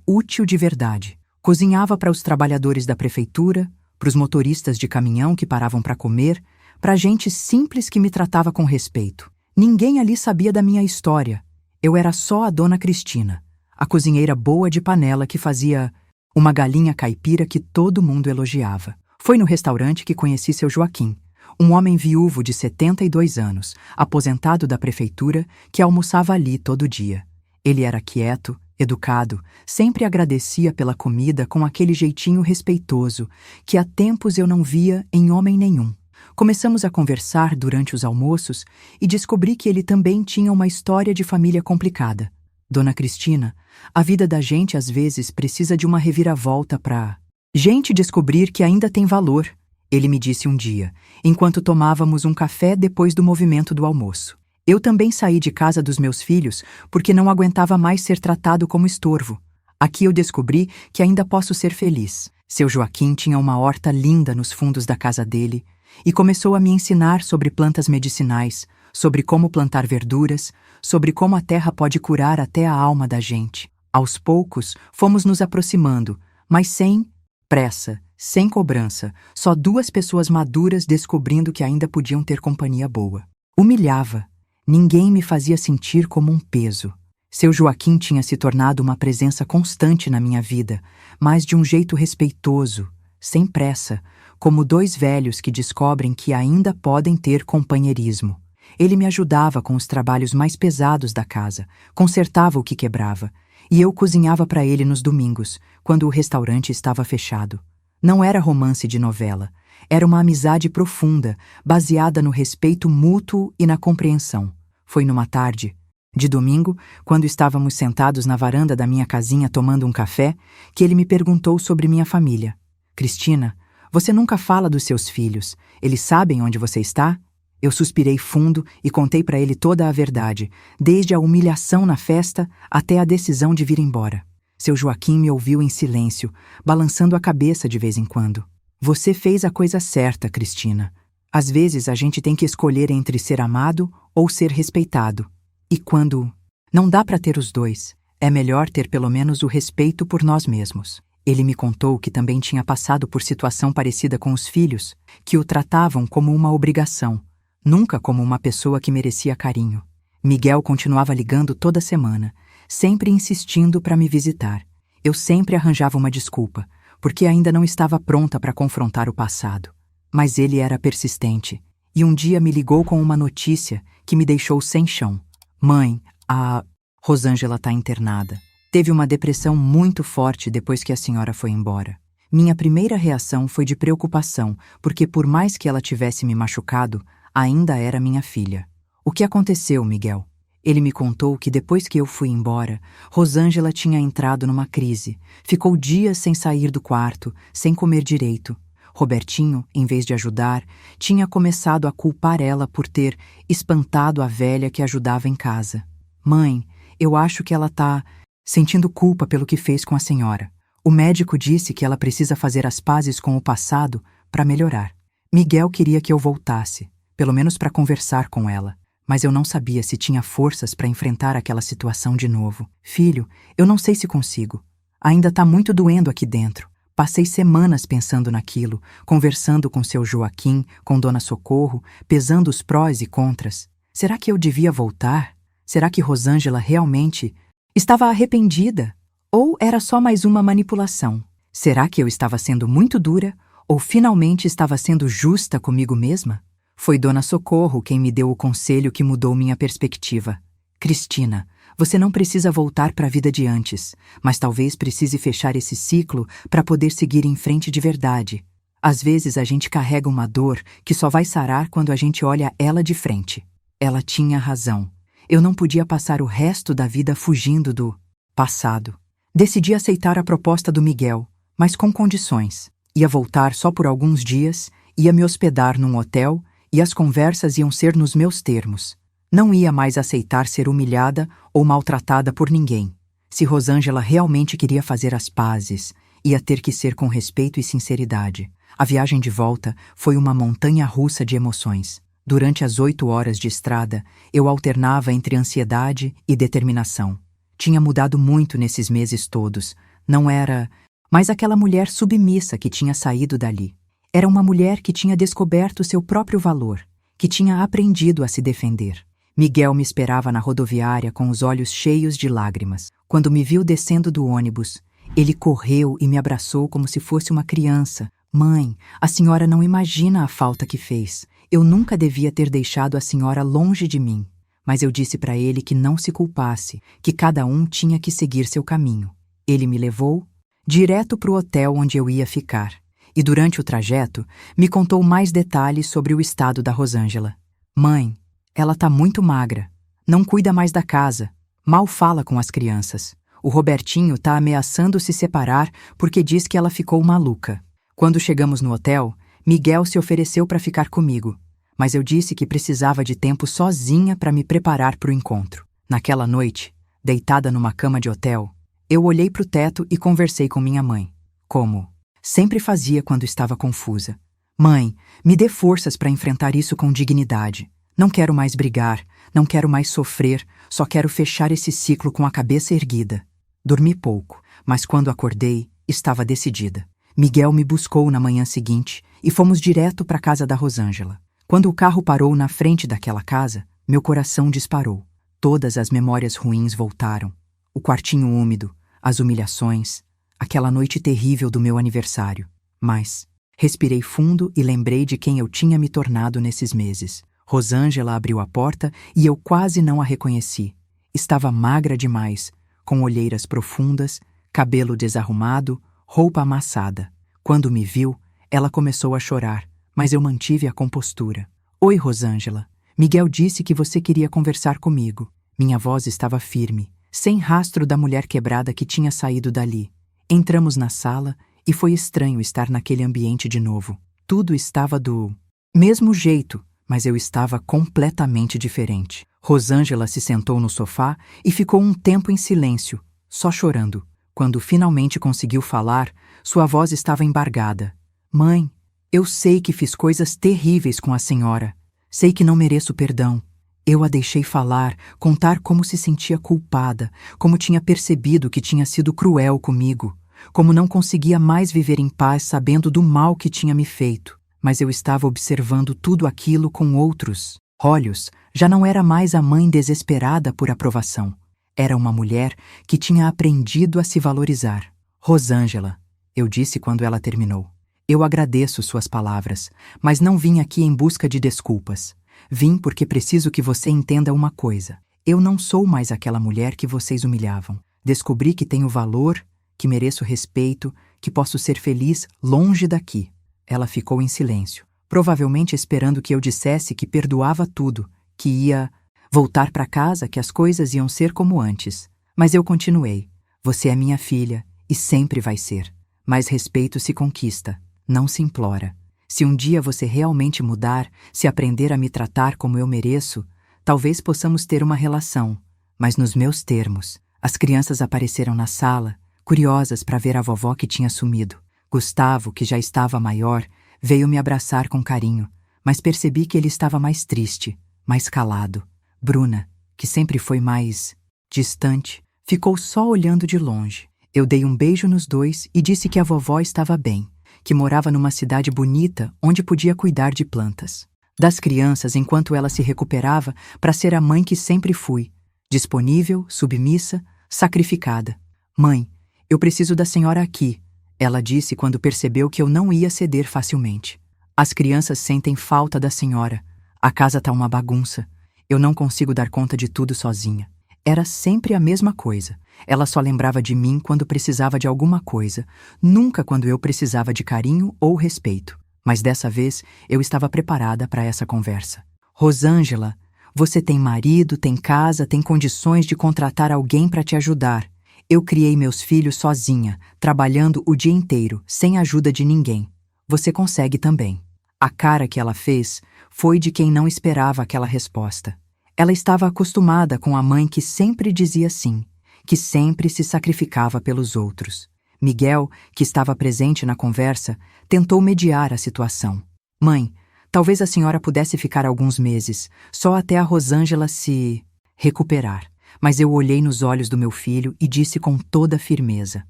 útil de verdade. Cozinhava para os trabalhadores da prefeitura, para os motoristas de caminhão que paravam para comer, para gente simples que me tratava com respeito. Ninguém ali sabia da minha história. Eu era só a Dona Cristina, a cozinheira boa de panela que fazia uma galinha caipira que todo mundo elogiava. Foi no restaurante que conheci seu Joaquim, um homem viúvo de 72 anos, aposentado da prefeitura, que almoçava ali todo dia. Ele era quieto, educado, sempre agradecia pela comida com aquele jeitinho respeitoso que há tempos eu não via em homem nenhum. Começamos a conversar durante os almoços e descobri que ele também tinha uma história de família complicada. Dona Cristina, a vida da gente às vezes precisa de uma reviravolta pra gente descobrir que ainda tem valor, ele me disse um dia, enquanto tomávamos um café depois do movimento do almoço. Eu também saí de casa dos meus filhos porque não aguentava mais ser tratado como estorvo. Aqui eu descobri que ainda posso ser feliz. Seu Joaquim tinha uma horta linda nos fundos da casa dele e começou a me ensinar sobre plantas medicinais, sobre como plantar verduras, sobre como a terra pode curar até a alma da gente. Aos poucos, fomos nos aproximando, mas sem pressa, sem cobrança, só 2 pessoas maduras descobrindo que ainda podiam ter companhia boa. Humilhava. Ninguém me fazia sentir como um peso. Seu Joaquim tinha se tornado uma presença constante na minha vida, mas de um jeito respeitoso, sem pressa, como 2 velhos que descobrem que ainda podem ter companheirismo. Ele me ajudava com os trabalhos mais pesados da casa, consertava o que quebrava, e eu cozinhava para ele nos domingos, quando o restaurante estava fechado. Não era romance de novela. Era uma amizade profunda, baseada no respeito mútuo e na compreensão. Foi numa tarde de domingo, quando estávamos sentados na varanda da minha casinha tomando um café, que ele me perguntou sobre minha família. Cristina, você nunca fala dos seus filhos. Eles sabem onde você está? Eu suspirei fundo e contei para ele toda a verdade, desde a humilhação na festa até a decisão de vir embora. Seu Joaquim me ouviu em silêncio, balançando a cabeça de vez em quando. Você fez a coisa certa, Cristina. Às vezes a gente tem que escolher entre ser amado ou ser respeitado. E quando não dá para ter os dois, é melhor ter pelo menos o respeito por nós mesmos. Ele me contou que também tinha passado por situação parecida com os filhos, que o tratavam como uma obrigação, nunca como uma pessoa que merecia carinho. Miguel continuava ligando toda semana, sempre insistindo para me visitar. Eu sempre arranjava uma desculpa, porque ainda não estava pronta para confrontar o passado. Mas ele era persistente, e um dia me ligou com uma notícia que me deixou sem chão. Mãe, a Rosângela está internada. Teve uma depressão muito forte depois que a senhora foi embora. Minha primeira reação foi de preocupação, porque por mais que ela tivesse me machucado, ainda era minha filha. O que aconteceu, Miguel? Ele me contou que depois que eu fui embora, Rosângela tinha entrado numa crise. Ficou dias sem sair do quarto, sem comer direito. Robertinho, em vez de ajudar, tinha começado a culpar ela por ter espantado a velha que ajudava em casa. Mãe, eu acho que ela está sentindo culpa pelo que fez com a senhora. O médico disse que ela precisa fazer as pazes com o passado para melhorar. Miguel queria que eu voltasse, pelo menos para conversar com ela, mas eu não sabia se tinha forças para enfrentar aquela situação de novo. Filho, eu não sei se consigo. Ainda está muito doendo aqui dentro. Passei semanas pensando naquilo, conversando com seu Joaquim, com Dona Socorro, pesando os prós e contras. Será que eu devia voltar? Será que Rosângela realmente estava arrependida? Ou era só mais uma manipulação? Será que eu estava sendo muito dura? Ou finalmente estava sendo justa comigo mesma? Foi Dona Socorro quem me deu o conselho que mudou minha perspectiva. Cristina, você não precisa voltar para a vida de antes, mas talvez precise fechar esse ciclo para poder seguir em frente de verdade. Às vezes a gente carrega uma dor que só vai sarar quando a gente olha ela de frente. Ela tinha razão. Eu não podia passar o resto da vida fugindo do passado. Decidi aceitar a proposta do Miguel, mas com condições. Ia voltar só por alguns dias, ia me hospedar num hotel e as conversas iam ser nos meus termos. Não ia mais aceitar ser humilhada ou maltratada por ninguém. Se Rosângela realmente queria fazer as pazes, ia ter que ser com respeito e sinceridade. A viagem de volta foi uma montanha-russa de emoções. Durante as 8 horas de estrada, eu alternava entre ansiedade e determinação. Tinha mudado muito nesses meses todos. Não era mais aquela mulher submissa que tinha saído dali. Era uma mulher que tinha descoberto seu próprio valor, que tinha aprendido a se defender. Miguel me esperava na rodoviária com os olhos cheios de lágrimas. Quando me viu descendo do ônibus, ele correu e me abraçou como se fosse uma criança. Mãe, a senhora não imagina a falta que fez. Eu nunca devia ter deixado a senhora longe de mim. Mas eu disse para ele que não se culpasse, que cada um tinha que seguir seu caminho. Ele me levou direto para o hotel onde eu ia ficar. E durante o trajeto, me contou mais detalhes sobre o estado da Rosângela. Mãe, ela está muito magra, não cuida mais da casa, mal fala com as crianças. O Robertinho está ameaçando se separar porque diz que ela ficou maluca. Quando chegamos no hotel, Miguel se ofereceu para ficar comigo, mas eu disse que precisava de tempo sozinha para me preparar para o encontro. Naquela noite, deitada numa cama de hotel, eu olhei para o teto e conversei com minha mãe, como sempre fazia quando estava confusa. Mãe, me dê forças para enfrentar isso com dignidade. Não quero mais brigar, não quero mais sofrer, só quero fechar esse ciclo com a cabeça erguida. Dormi pouco, mas quando acordei, estava decidida. Miguel me buscou na manhã seguinte e fomos direto para a casa da Rosângela. Quando o carro parou na frente daquela casa, meu coração disparou. Todas as memórias ruins voltaram. O quartinho úmido, as humilhações, aquela noite terrível do meu aniversário. Mas respirei fundo e lembrei de quem eu tinha me tornado nesses meses. Rosângela abriu a porta e eu quase não a reconheci. Estava magra demais, com olheiras profundas, cabelo desarrumado, roupa amassada. Quando me viu, ela começou a chorar, mas eu mantive a compostura. Oi, Rosângela. Miguel disse que você queria conversar comigo. Minha voz estava firme, sem rastro da mulher quebrada que tinha saído dali. Entramos na sala e foi estranho estar naquele ambiente de novo. Tudo estava do mesmo jeito, mas eu estava completamente diferente. Rosângela se sentou no sofá e ficou um tempo em silêncio, só chorando. Quando finalmente conseguiu falar, sua voz estava embargada. Mãe, eu sei que fiz coisas terríveis com a senhora. Sei que não mereço perdão. Eu a deixei falar, contar como se sentia culpada, como tinha percebido que tinha sido cruel comigo, como não conseguia mais viver em paz sabendo do mal que tinha me feito. Mas eu estava observando tudo aquilo com outros olhos. Já não era mais a mãe desesperada por aprovação. Era uma mulher que tinha aprendido a se valorizar. Rosângela, eu disse quando ela terminou. Eu agradeço suas palavras, mas não vim aqui em busca de desculpas. Vim porque preciso que você entenda uma coisa. Eu não sou mais aquela mulher que vocês humilhavam. Descobri que tenho valor, que mereço respeito, que posso ser feliz longe daqui. Ela ficou em silêncio, provavelmente esperando que eu dissesse que perdoava tudo, que ia voltar para casa, que as coisas iam ser como antes. Mas eu continuei. Você é minha filha e sempre vai ser. Mas respeito se conquista, não se implora. Se um dia você realmente mudar, se aprender a me tratar como eu mereço, talvez possamos ter uma relação, mas nos meus termos. As crianças apareceram na sala, curiosas para ver a vovó que tinha sumido. Gustavo, que já estava maior, veio me abraçar com carinho, mas percebi que ele estava mais triste, mais calado. Bruna, que sempre foi mais distante, ficou só olhando de longe. Eu dei um beijo nos dois e disse que a vovó estava bem, que morava numa cidade bonita onde podia cuidar de plantas. Das crianças enquanto ela se recuperava para ser a mãe que sempre fui, disponível, submissa, sacrificada. Mãe, eu preciso da senhora aqui, ela disse quando percebeu que eu não ia ceder facilmente. As crianças sentem falta da senhora. A casa tá uma bagunça. Eu não consigo dar conta de tudo sozinha. Era sempre a mesma coisa. Ela só lembrava de mim quando precisava de alguma coisa, nunca quando eu precisava de carinho ou respeito. Mas dessa vez eu estava preparada para essa conversa. Rosângela, você tem marido, tem casa, tem condições de contratar alguém para te ajudar. Eu criei meus filhos sozinha, trabalhando o dia inteiro, sem ajuda de ninguém. Você consegue também. A cara que ela fez foi de quem não esperava aquela resposta. Ela estava acostumada com a mãe que sempre dizia sim, que sempre se sacrificava pelos outros. Miguel, que estava presente na conversa, tentou mediar a situação. Mãe, talvez a senhora pudesse ficar alguns meses, só até a Rosângela se recuperar. Mas eu olhei nos olhos do meu filho e disse com toda firmeza: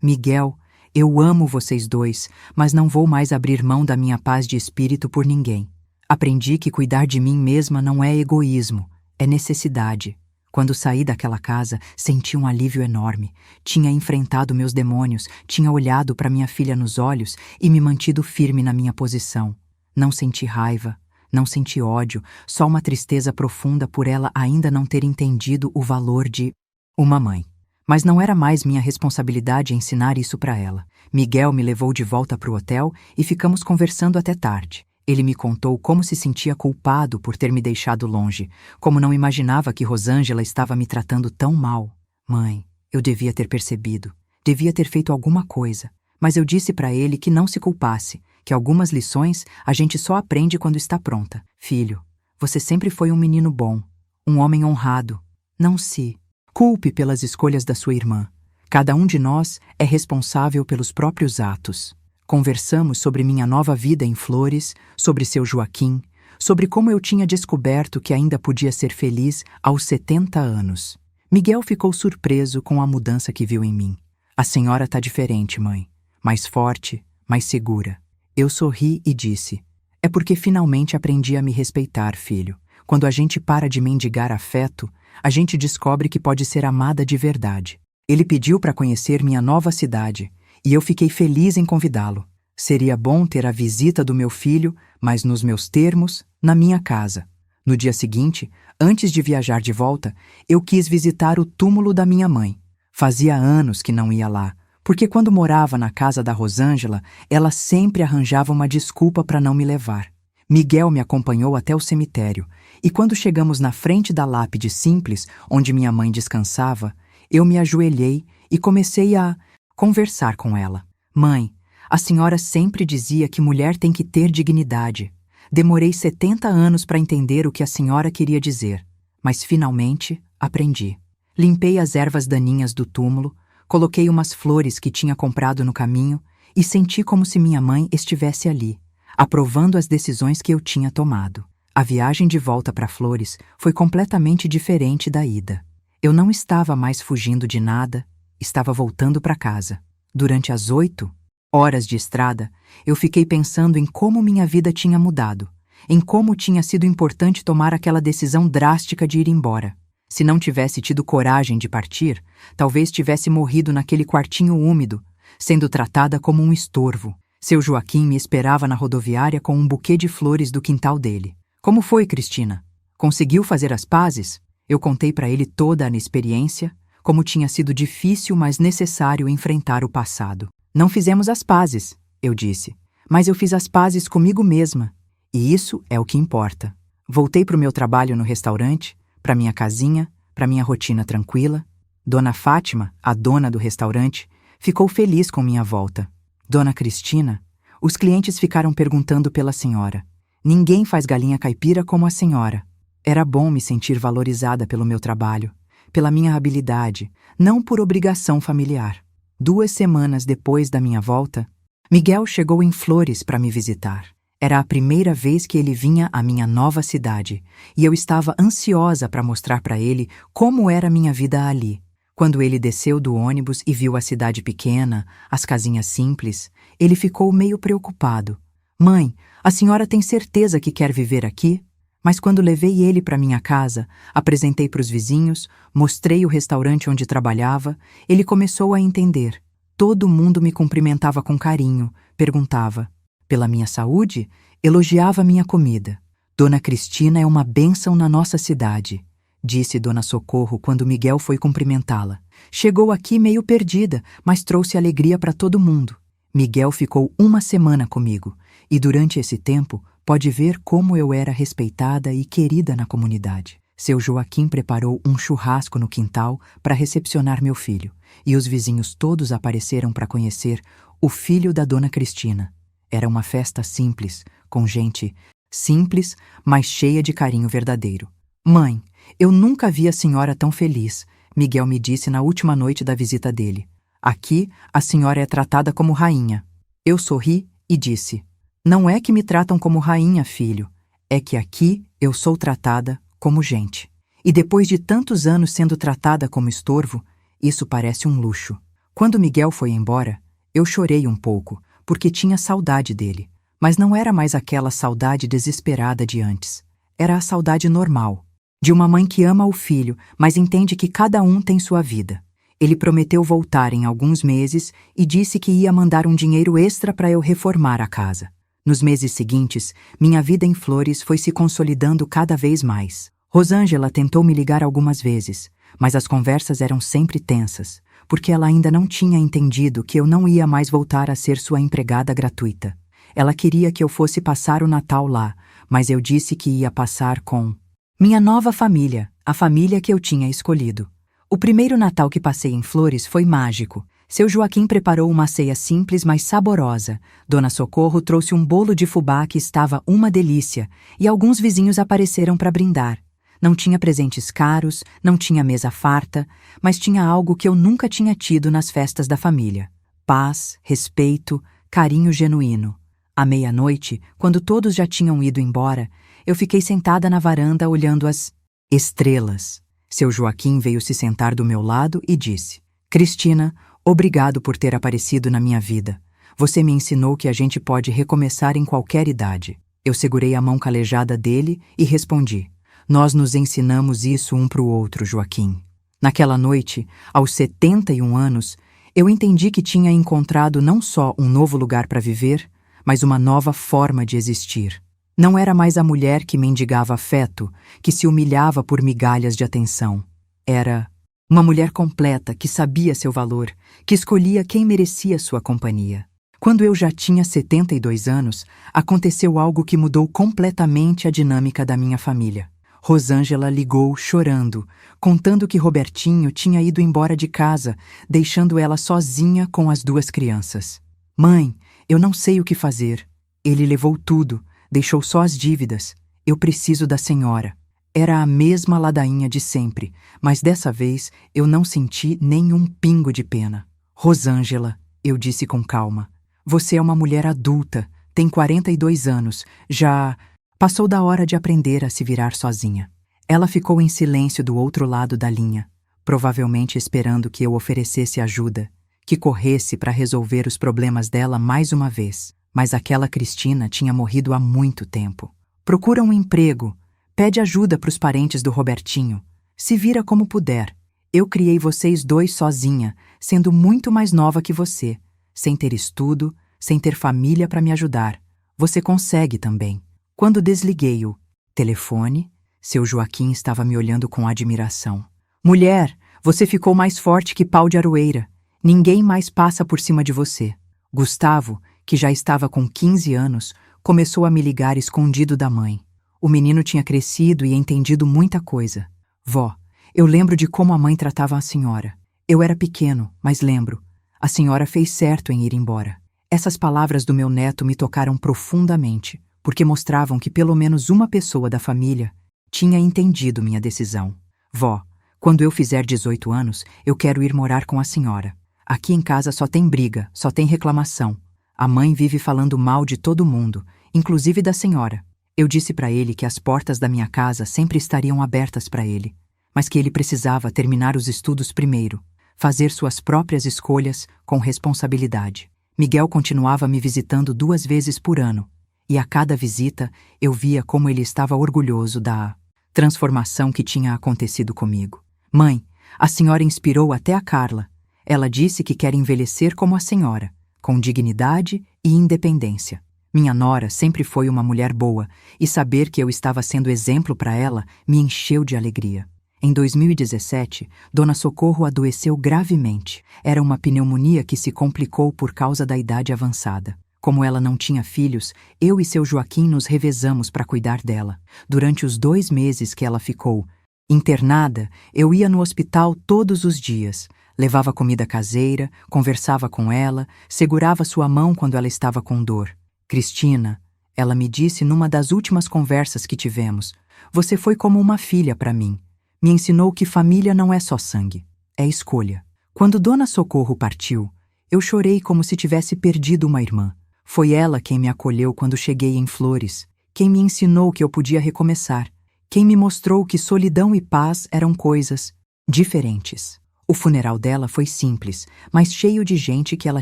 Miguel, eu amo vocês dois, mas não vou mais abrir mão da minha paz de espírito por ninguém. Aprendi que cuidar de mim mesma não é egoísmo, é necessidade. Quando saí daquela casa, senti um alívio enorme. Tinha enfrentado meus demônios, tinha olhado para minha filha nos olhos e me mantido firme na minha posição. Não senti raiva, não senti ódio, só uma tristeza profunda por ela ainda não ter entendido o valor de uma mãe. Mas não era mais minha responsabilidade ensinar isso para ela. Miguel me levou de volta para o hotel e ficamos conversando até tarde. Ele me contou como se sentia culpado por ter me deixado longe, como não imaginava que Rosângela estava me tratando tão mal. Mãe, eu devia ter percebido, devia ter feito alguma coisa, mas eu disse para ele que não se culpasse, que algumas lições a gente só aprende quando está pronta. Filho, você sempre foi um menino bom, um homem honrado. Não se culpe pelas escolhas da sua irmã. Cada um de nós é responsável pelos próprios atos. Conversamos sobre minha nova vida em Flores, sobre seu Joaquim, sobre como eu tinha descoberto que ainda podia ser feliz aos 70 anos. Miguel ficou surpreso com a mudança que viu em mim. A senhora tá diferente, mãe. Mais forte, mais segura. Eu sorri e disse: é porque finalmente aprendi a me respeitar, filho. Quando a gente para de mendigar afeto, a gente descobre que pode ser amada de verdade. Ele pediu para conhecer minha nova cidade, e eu fiquei feliz em convidá-lo. Seria bom ter a visita do meu filho, mas nos meus termos, na minha casa. No dia seguinte, antes de viajar de volta, eu quis visitar o túmulo da minha mãe. Fazia anos que não ia lá, Porque quando morava na casa da Rosângela, ela sempre arranjava uma desculpa para não me levar. Miguel me acompanhou até o cemitério, e quando chegamos na frente da lápide simples, onde minha mãe descansava, eu me ajoelhei e comecei a conversar com ela. Mãe, a senhora sempre dizia que mulher tem que ter dignidade. Demorei 70 anos para entender o que a senhora queria dizer, mas finalmente aprendi. Limpei as ervas daninhas do túmulo, coloquei umas flores que tinha comprado no caminho e senti como se minha mãe estivesse ali, aprovando as decisões que eu tinha tomado. A viagem de volta para Flores foi completamente diferente da ida. Eu não estava mais fugindo de nada, estava voltando para casa. Durante as 8 horas de estrada, eu fiquei pensando em como minha vida tinha mudado, em como tinha sido importante tomar aquela decisão drástica de ir embora. Se não tivesse tido coragem de partir, talvez tivesse morrido naquele quartinho úmido, sendo tratada como um estorvo. Seu Joaquim me esperava na rodoviária com um buquê de flores do quintal dele. Como foi, Cristina? Conseguiu fazer as pazes? Eu contei para ele toda a experiência, como tinha sido difícil, mas necessário enfrentar o passado. Não fizemos as pazes, eu disse, mas eu fiz as pazes comigo mesma, e isso é o que importa. Voltei para o meu trabalho no restaurante, para minha casinha, para minha rotina tranquila. Dona Fátima, a dona do restaurante, ficou feliz com minha volta. Dona Cristina, os clientes ficaram perguntando pela senhora. Ninguém faz galinha caipira como a senhora. Era bom me sentir valorizada pelo meu trabalho, pela minha habilidade, não por obrigação familiar. 2 semanas depois da minha volta, Miguel chegou em Flores para me visitar. Era a primeira vez que ele vinha à minha nova cidade, e eu estava ansiosa para mostrar para ele como era a minha vida ali. Quando ele desceu do ônibus e viu a cidade pequena, as casinhas simples, ele ficou meio preocupado. Mãe, a senhora tem certeza que quer viver aqui? Mas quando levei ele para minha casa, apresentei para os vizinhos, mostrei o restaurante onde trabalhava, ele começou a entender. Todo mundo me cumprimentava com carinho, perguntava pela minha saúde, elogiava minha comida. Dona Cristina é uma bênção na nossa cidade, disse Dona Socorro quando Miguel foi cumprimentá-la. Chegou aqui meio perdida, mas trouxe alegria para todo mundo. Miguel ficou 1 semana comigo, e durante esse tempo pode ver como eu era respeitada e querida na comunidade. Seu Joaquim preparou um churrasco no quintal para recepcionar meu filho, e os vizinhos todos apareceram para conhecer o filho da Dona Cristina. Era uma festa simples, com gente simples, mas cheia de carinho verdadeiro. Mãe, eu nunca vi a senhora tão feliz, Miguel me disse na última noite da visita dele. Aqui, a senhora é tratada como rainha. Eu sorri e disse, não é que me tratam como rainha, filho, é que aqui eu sou tratada como gente. E depois de tantos anos sendo tratada como estorvo, isso parece um luxo. Quando Miguel foi embora, eu chorei um pouco, porque tinha saudade dele, mas não era mais aquela saudade desesperada de antes. Era a saudade normal, de uma mãe que ama o filho, mas entende que cada um tem sua vida. Ele prometeu voltar em alguns meses e disse que ia mandar um dinheiro extra para eu reformar a casa. Nos meses seguintes, minha vida em Flores foi se consolidando cada vez mais. Rosângela tentou me ligar algumas vezes, mas as conversas eram sempre tensas, porque ela ainda não tinha entendido que eu não ia mais voltar a ser sua empregada gratuita. Ela queria que eu fosse passar o Natal lá, mas eu disse que ia passar com minha nova família, a família que eu tinha escolhido. O primeiro Natal que passei em Flores foi mágico. Seu Joaquim preparou uma ceia simples, mas saborosa. Dona Socorro trouxe um bolo de fubá que estava uma delícia, e alguns vizinhos apareceram para brindar. Não tinha presentes caros, não tinha mesa farta, mas tinha algo que eu nunca tinha tido nas festas da família. Paz, respeito, carinho genuíno. À meia-noite, quando todos já tinham ido embora, eu fiquei sentada na varanda olhando as estrelas. Seu Joaquim veio se sentar do meu lado e disse, Cristina, obrigado por ter aparecido na minha vida. Você me ensinou que a gente pode recomeçar em qualquer idade. Eu segurei a mão calejada dele e respondi, nós nos ensinamos isso um para o outro, Joaquim. Naquela noite, aos 71 anos, eu entendi que tinha encontrado não só um novo lugar para viver, mas uma nova forma de existir. Não era mais a mulher que mendigava afeto, que se humilhava por migalhas de atenção. Era Uma mulher completa que sabia seu valor, que escolhia quem merecia sua companhia. Quando eu já tinha 72 anos, aconteceu algo que mudou completamente a dinâmica da minha família. Rosângela ligou chorando, contando que Robertinho tinha ido embora de casa, deixando ela sozinha com as 2 crianças. Mãe, eu não sei o que fazer. Ele levou tudo, deixou só as dívidas. Eu preciso da senhora. Era a mesma ladainha de sempre, mas dessa vez eu não senti nenhum pingo de pena. Rosângela, eu disse com calma, você é uma mulher adulta, tem 42 anos, já passou da hora de aprender a se virar sozinha. Ela ficou em silêncio do outro lado da linha, provavelmente esperando que eu oferecesse ajuda, que corresse para resolver os problemas dela mais uma vez. Mas aquela Cristina tinha morrido há muito tempo. Procura um emprego, pede ajuda para os parentes do Robertinho, se vira como puder. Eu criei vocês 2 sozinha, sendo muito mais nova que você, sem ter estudo, sem ter família para me ajudar. Você consegue também. Quando desliguei o telefone, seu Joaquim estava me olhando com admiração. Mulher, você ficou mais forte que pau de aroeira. Ninguém mais passa por cima de você. Gustavo, que já estava com 15 anos, começou a me ligar escondido da mãe. O menino tinha crescido e entendido muita coisa. Vó, eu lembro de como a mãe tratava a senhora. Eu era pequeno, mas lembro. A senhora fez certo em ir embora. Essas palavras do meu neto me tocaram profundamente, porque mostravam que pelo menos uma pessoa da família tinha entendido minha decisão. Vó, quando eu fizer 18 anos, eu quero ir morar com a senhora. Aqui em casa só tem briga, só tem reclamação. A mãe vive falando mal de todo mundo, inclusive da senhora. Eu disse para ele que as portas da minha casa sempre estariam abertas para ele, mas que ele precisava terminar os estudos primeiro, fazer suas próprias escolhas com responsabilidade. Miguel continuava me visitando 2 vezes por ano, e a cada visita eu via como ele estava orgulhoso da transformação que tinha acontecido comigo. Mãe, a senhora inspirou até a Carla. Ela disse que quer envelhecer como a senhora, com dignidade e independência. Minha nora sempre foi uma mulher boa, e saber que eu estava sendo exemplo para ela me encheu de alegria. Em 2017, Dona Socorro adoeceu gravemente. Era uma pneumonia que se complicou por causa da idade avançada. Como ela não tinha filhos, eu e seu Joaquim nos revezamos para cuidar dela. Durante os 2 meses que ela ficou internada, eu ia no hospital todos os dias. Levava comida caseira, conversava com ela, segurava sua mão quando ela estava com dor. Cristina, ela me disse numa das últimas conversas que tivemos, você foi como uma filha para mim. Me ensinou que família não é só sangue, é escolha. Quando Dona Socorro partiu, eu chorei como se tivesse perdido uma irmã. Foi ela quem me acolheu quando cheguei em Flores, quem me ensinou que eu podia recomeçar, quem me mostrou que solidão e paz eram coisas diferentes. O funeral dela foi simples, mas cheio de gente que ela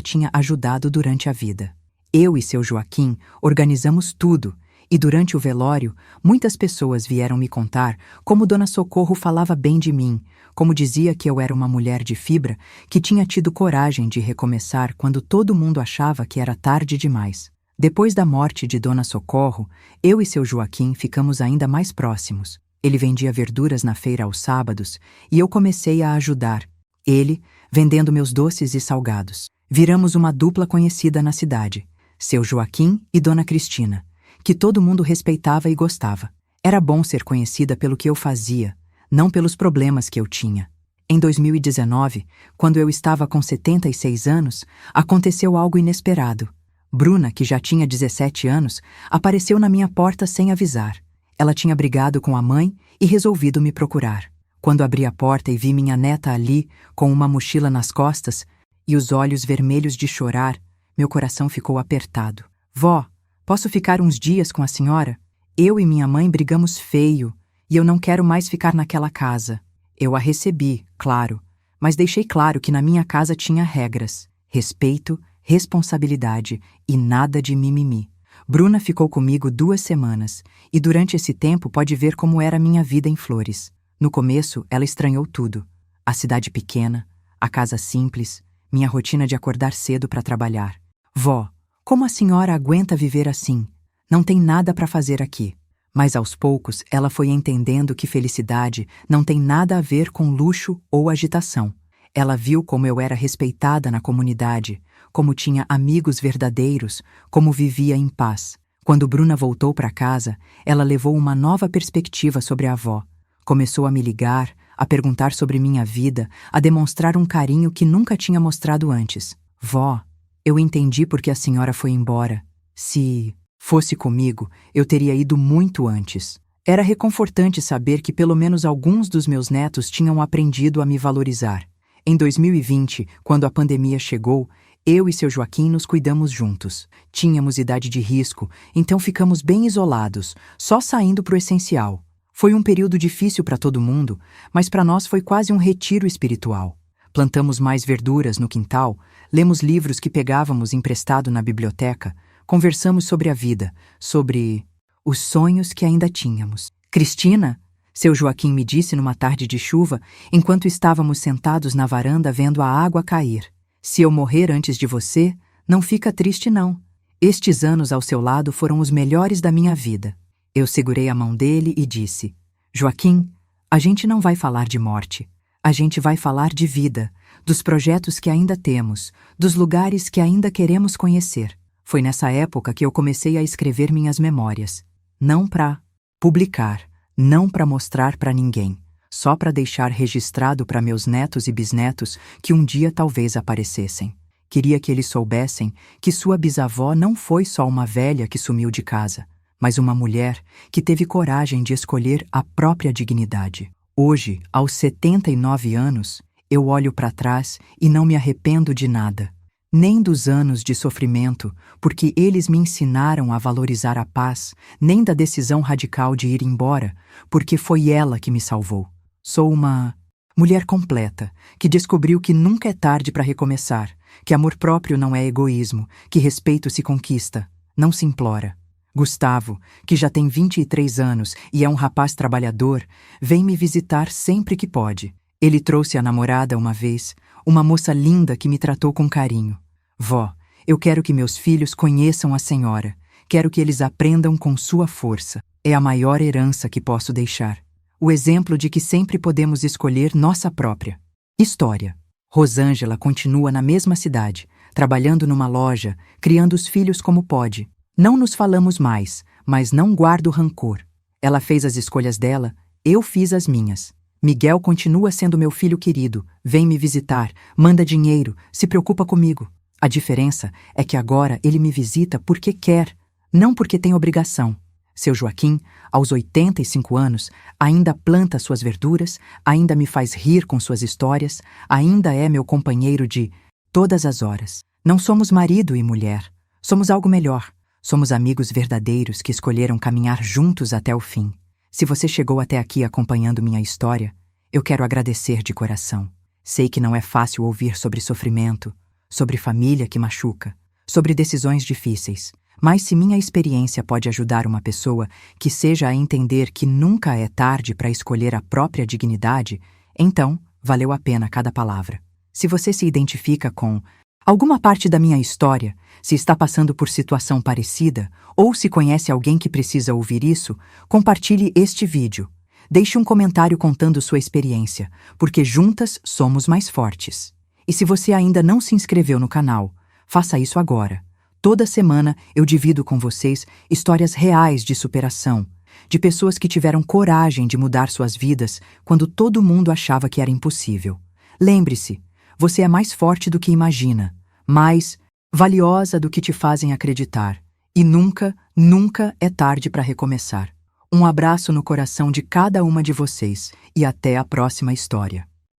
tinha ajudado durante a vida. Eu e seu Joaquim organizamos tudo, e durante o velório, muitas pessoas vieram me contar como Dona Socorro falava bem de mim, como dizia que eu era uma mulher de fibra que tinha tido coragem de recomeçar quando todo mundo achava que era tarde demais. Depois da morte de Dona Socorro, eu e seu Joaquim ficamos ainda mais próximos. Ele vendia verduras na feira aos sábados e eu comecei a ajudar. Ele, vendendo meus doces e salgados. Viramos uma dupla conhecida na cidade, seu Joaquim e Dona Cristina, que todo mundo respeitava e gostava. Era bom ser conhecida pelo que eu fazia, não pelos problemas que eu tinha. Em 2019, quando eu estava com 76 anos, aconteceu algo inesperado. Bruna, que já tinha 17 anos, apareceu na minha porta sem avisar. Ela tinha brigado com a mãe e resolvido me procurar. Quando abri a porta e vi minha neta ali, com uma mochila nas costas e os olhos vermelhos de chorar, meu coração ficou apertado. Vó, posso ficar uns dias com a senhora? Eu e minha mãe brigamos feio, e eu não quero mais ficar naquela casa. Eu a recebi, claro, mas deixei claro que na minha casa tinha regras, respeito, responsabilidade e nada de mimimi. Bruna ficou comigo 2 semanas, e durante esse tempo pode ver como era a minha vida em Flores. No começo, ela estranhou tudo. A cidade pequena, a casa simples, minha rotina de acordar cedo para trabalhar. Vó, como a senhora aguenta viver assim? Não tem nada para fazer aqui. Mas aos poucos ela foi entendendo que felicidade não tem nada a ver com luxo ou agitação. Ela viu como eu era respeitada na comunidade, como tinha amigos verdadeiros, como vivia em paz. Quando Bruna voltou para casa, ela levou uma nova perspectiva sobre a avó. Começou a me ligar, a perguntar sobre minha vida, a demonstrar um carinho que nunca tinha mostrado antes. Vó, eu entendi por que a senhora foi embora. Se fosse comigo, eu teria ido muito antes. Era reconfortante saber que pelo menos alguns dos meus netos tinham aprendido a me valorizar. Em 2020, quando a pandemia chegou, eu e seu Joaquim nos cuidamos juntos. Tínhamos idade de risco, então ficamos bem isolados, só saindo para o essencial. Foi um período difícil para todo mundo, mas para nós foi quase um retiro espiritual. Plantamos mais verduras no quintal, lemos livros que pegávamos emprestado na biblioteca, conversamos sobre a vida, sobre os sonhos que ainda tínhamos. Cristina, seu Joaquim me disse numa tarde de chuva, enquanto estávamos sentados na varanda vendo a água cair. Se eu morrer antes de você, não fica triste não. Estes anos ao seu lado foram os melhores da minha vida. Eu segurei a mão dele e disse: Joaquim, a gente não vai falar de morte. A gente vai falar de vida, dos projetos que ainda temos, dos lugares que ainda queremos conhecer. Foi nessa época que eu comecei a escrever minhas memórias. Não para publicar, não para mostrar para ninguém, só para deixar registrado para meus netos e bisnetos que um dia talvez aparecessem. Queria que eles soubessem que sua bisavó não foi só uma velha que sumiu de casa, mas uma mulher que teve coragem de escolher a própria dignidade. Hoje, aos 79 anos, eu olho para trás e não me arrependo de nada. Nem dos anos de sofrimento, porque eles me ensinaram a valorizar a paz, nem da decisão radical de ir embora, porque foi ela que me salvou. Sou uma mulher completa, que descobriu que nunca é tarde para recomeçar, que amor próprio não é egoísmo, que respeito se conquista, não se implora. Gustavo, que já tem 23 anos e é um rapaz trabalhador, vem me visitar sempre que pode. Ele trouxe a namorada uma vez, uma moça linda que me tratou com carinho. Vó, eu quero que meus filhos conheçam a senhora. Quero que eles aprendam com sua força. É a maior herança que posso deixar. O exemplo de que sempre podemos escolher nossa própria história. Rosângela continua na mesma cidade, trabalhando numa loja, criando os filhos como pode. Não nos falamos mais, mas não guardo rancor. Ela fez as escolhas dela, eu fiz as minhas. Miguel continua sendo meu filho querido, vem me visitar, manda dinheiro, se preocupa comigo. A diferença é que agora ele me visita porque quer, não porque tem obrigação. Seu Joaquim, aos 85 anos, ainda planta suas verduras, ainda me faz rir com suas histórias, ainda é meu companheiro de todas as horas. Não somos marido e mulher, somos algo melhor. Somos amigos verdadeiros que escolheram caminhar juntos até o fim. Se você chegou até aqui acompanhando minha história, eu quero agradecer de coração. Sei que não é fácil ouvir sobre sofrimento, sobre família que machuca, sobre decisões difíceis, mas se minha experiência pode ajudar uma pessoa que seja a entender que nunca é tarde para escolher a própria dignidade, então valeu a pena cada palavra. Se você se identifica com alguma parte da minha história, se está passando por situação parecida, ou se conhece alguém que precisa ouvir isso, compartilhe este vídeo. Deixe um comentário contando sua experiência, porque juntas somos mais fortes. E se você ainda não se inscreveu no canal, faça isso agora. Toda semana eu divido com vocês histórias reais de superação, de pessoas que tiveram coragem de mudar suas vidas quando todo mundo achava que era impossível. Lembre-se, você é mais forte do que imagina, mais valiosa do que te fazem acreditar. E nunca, nunca é tarde para recomeçar. Um abraço no coração de cada uma de vocês e até a próxima história.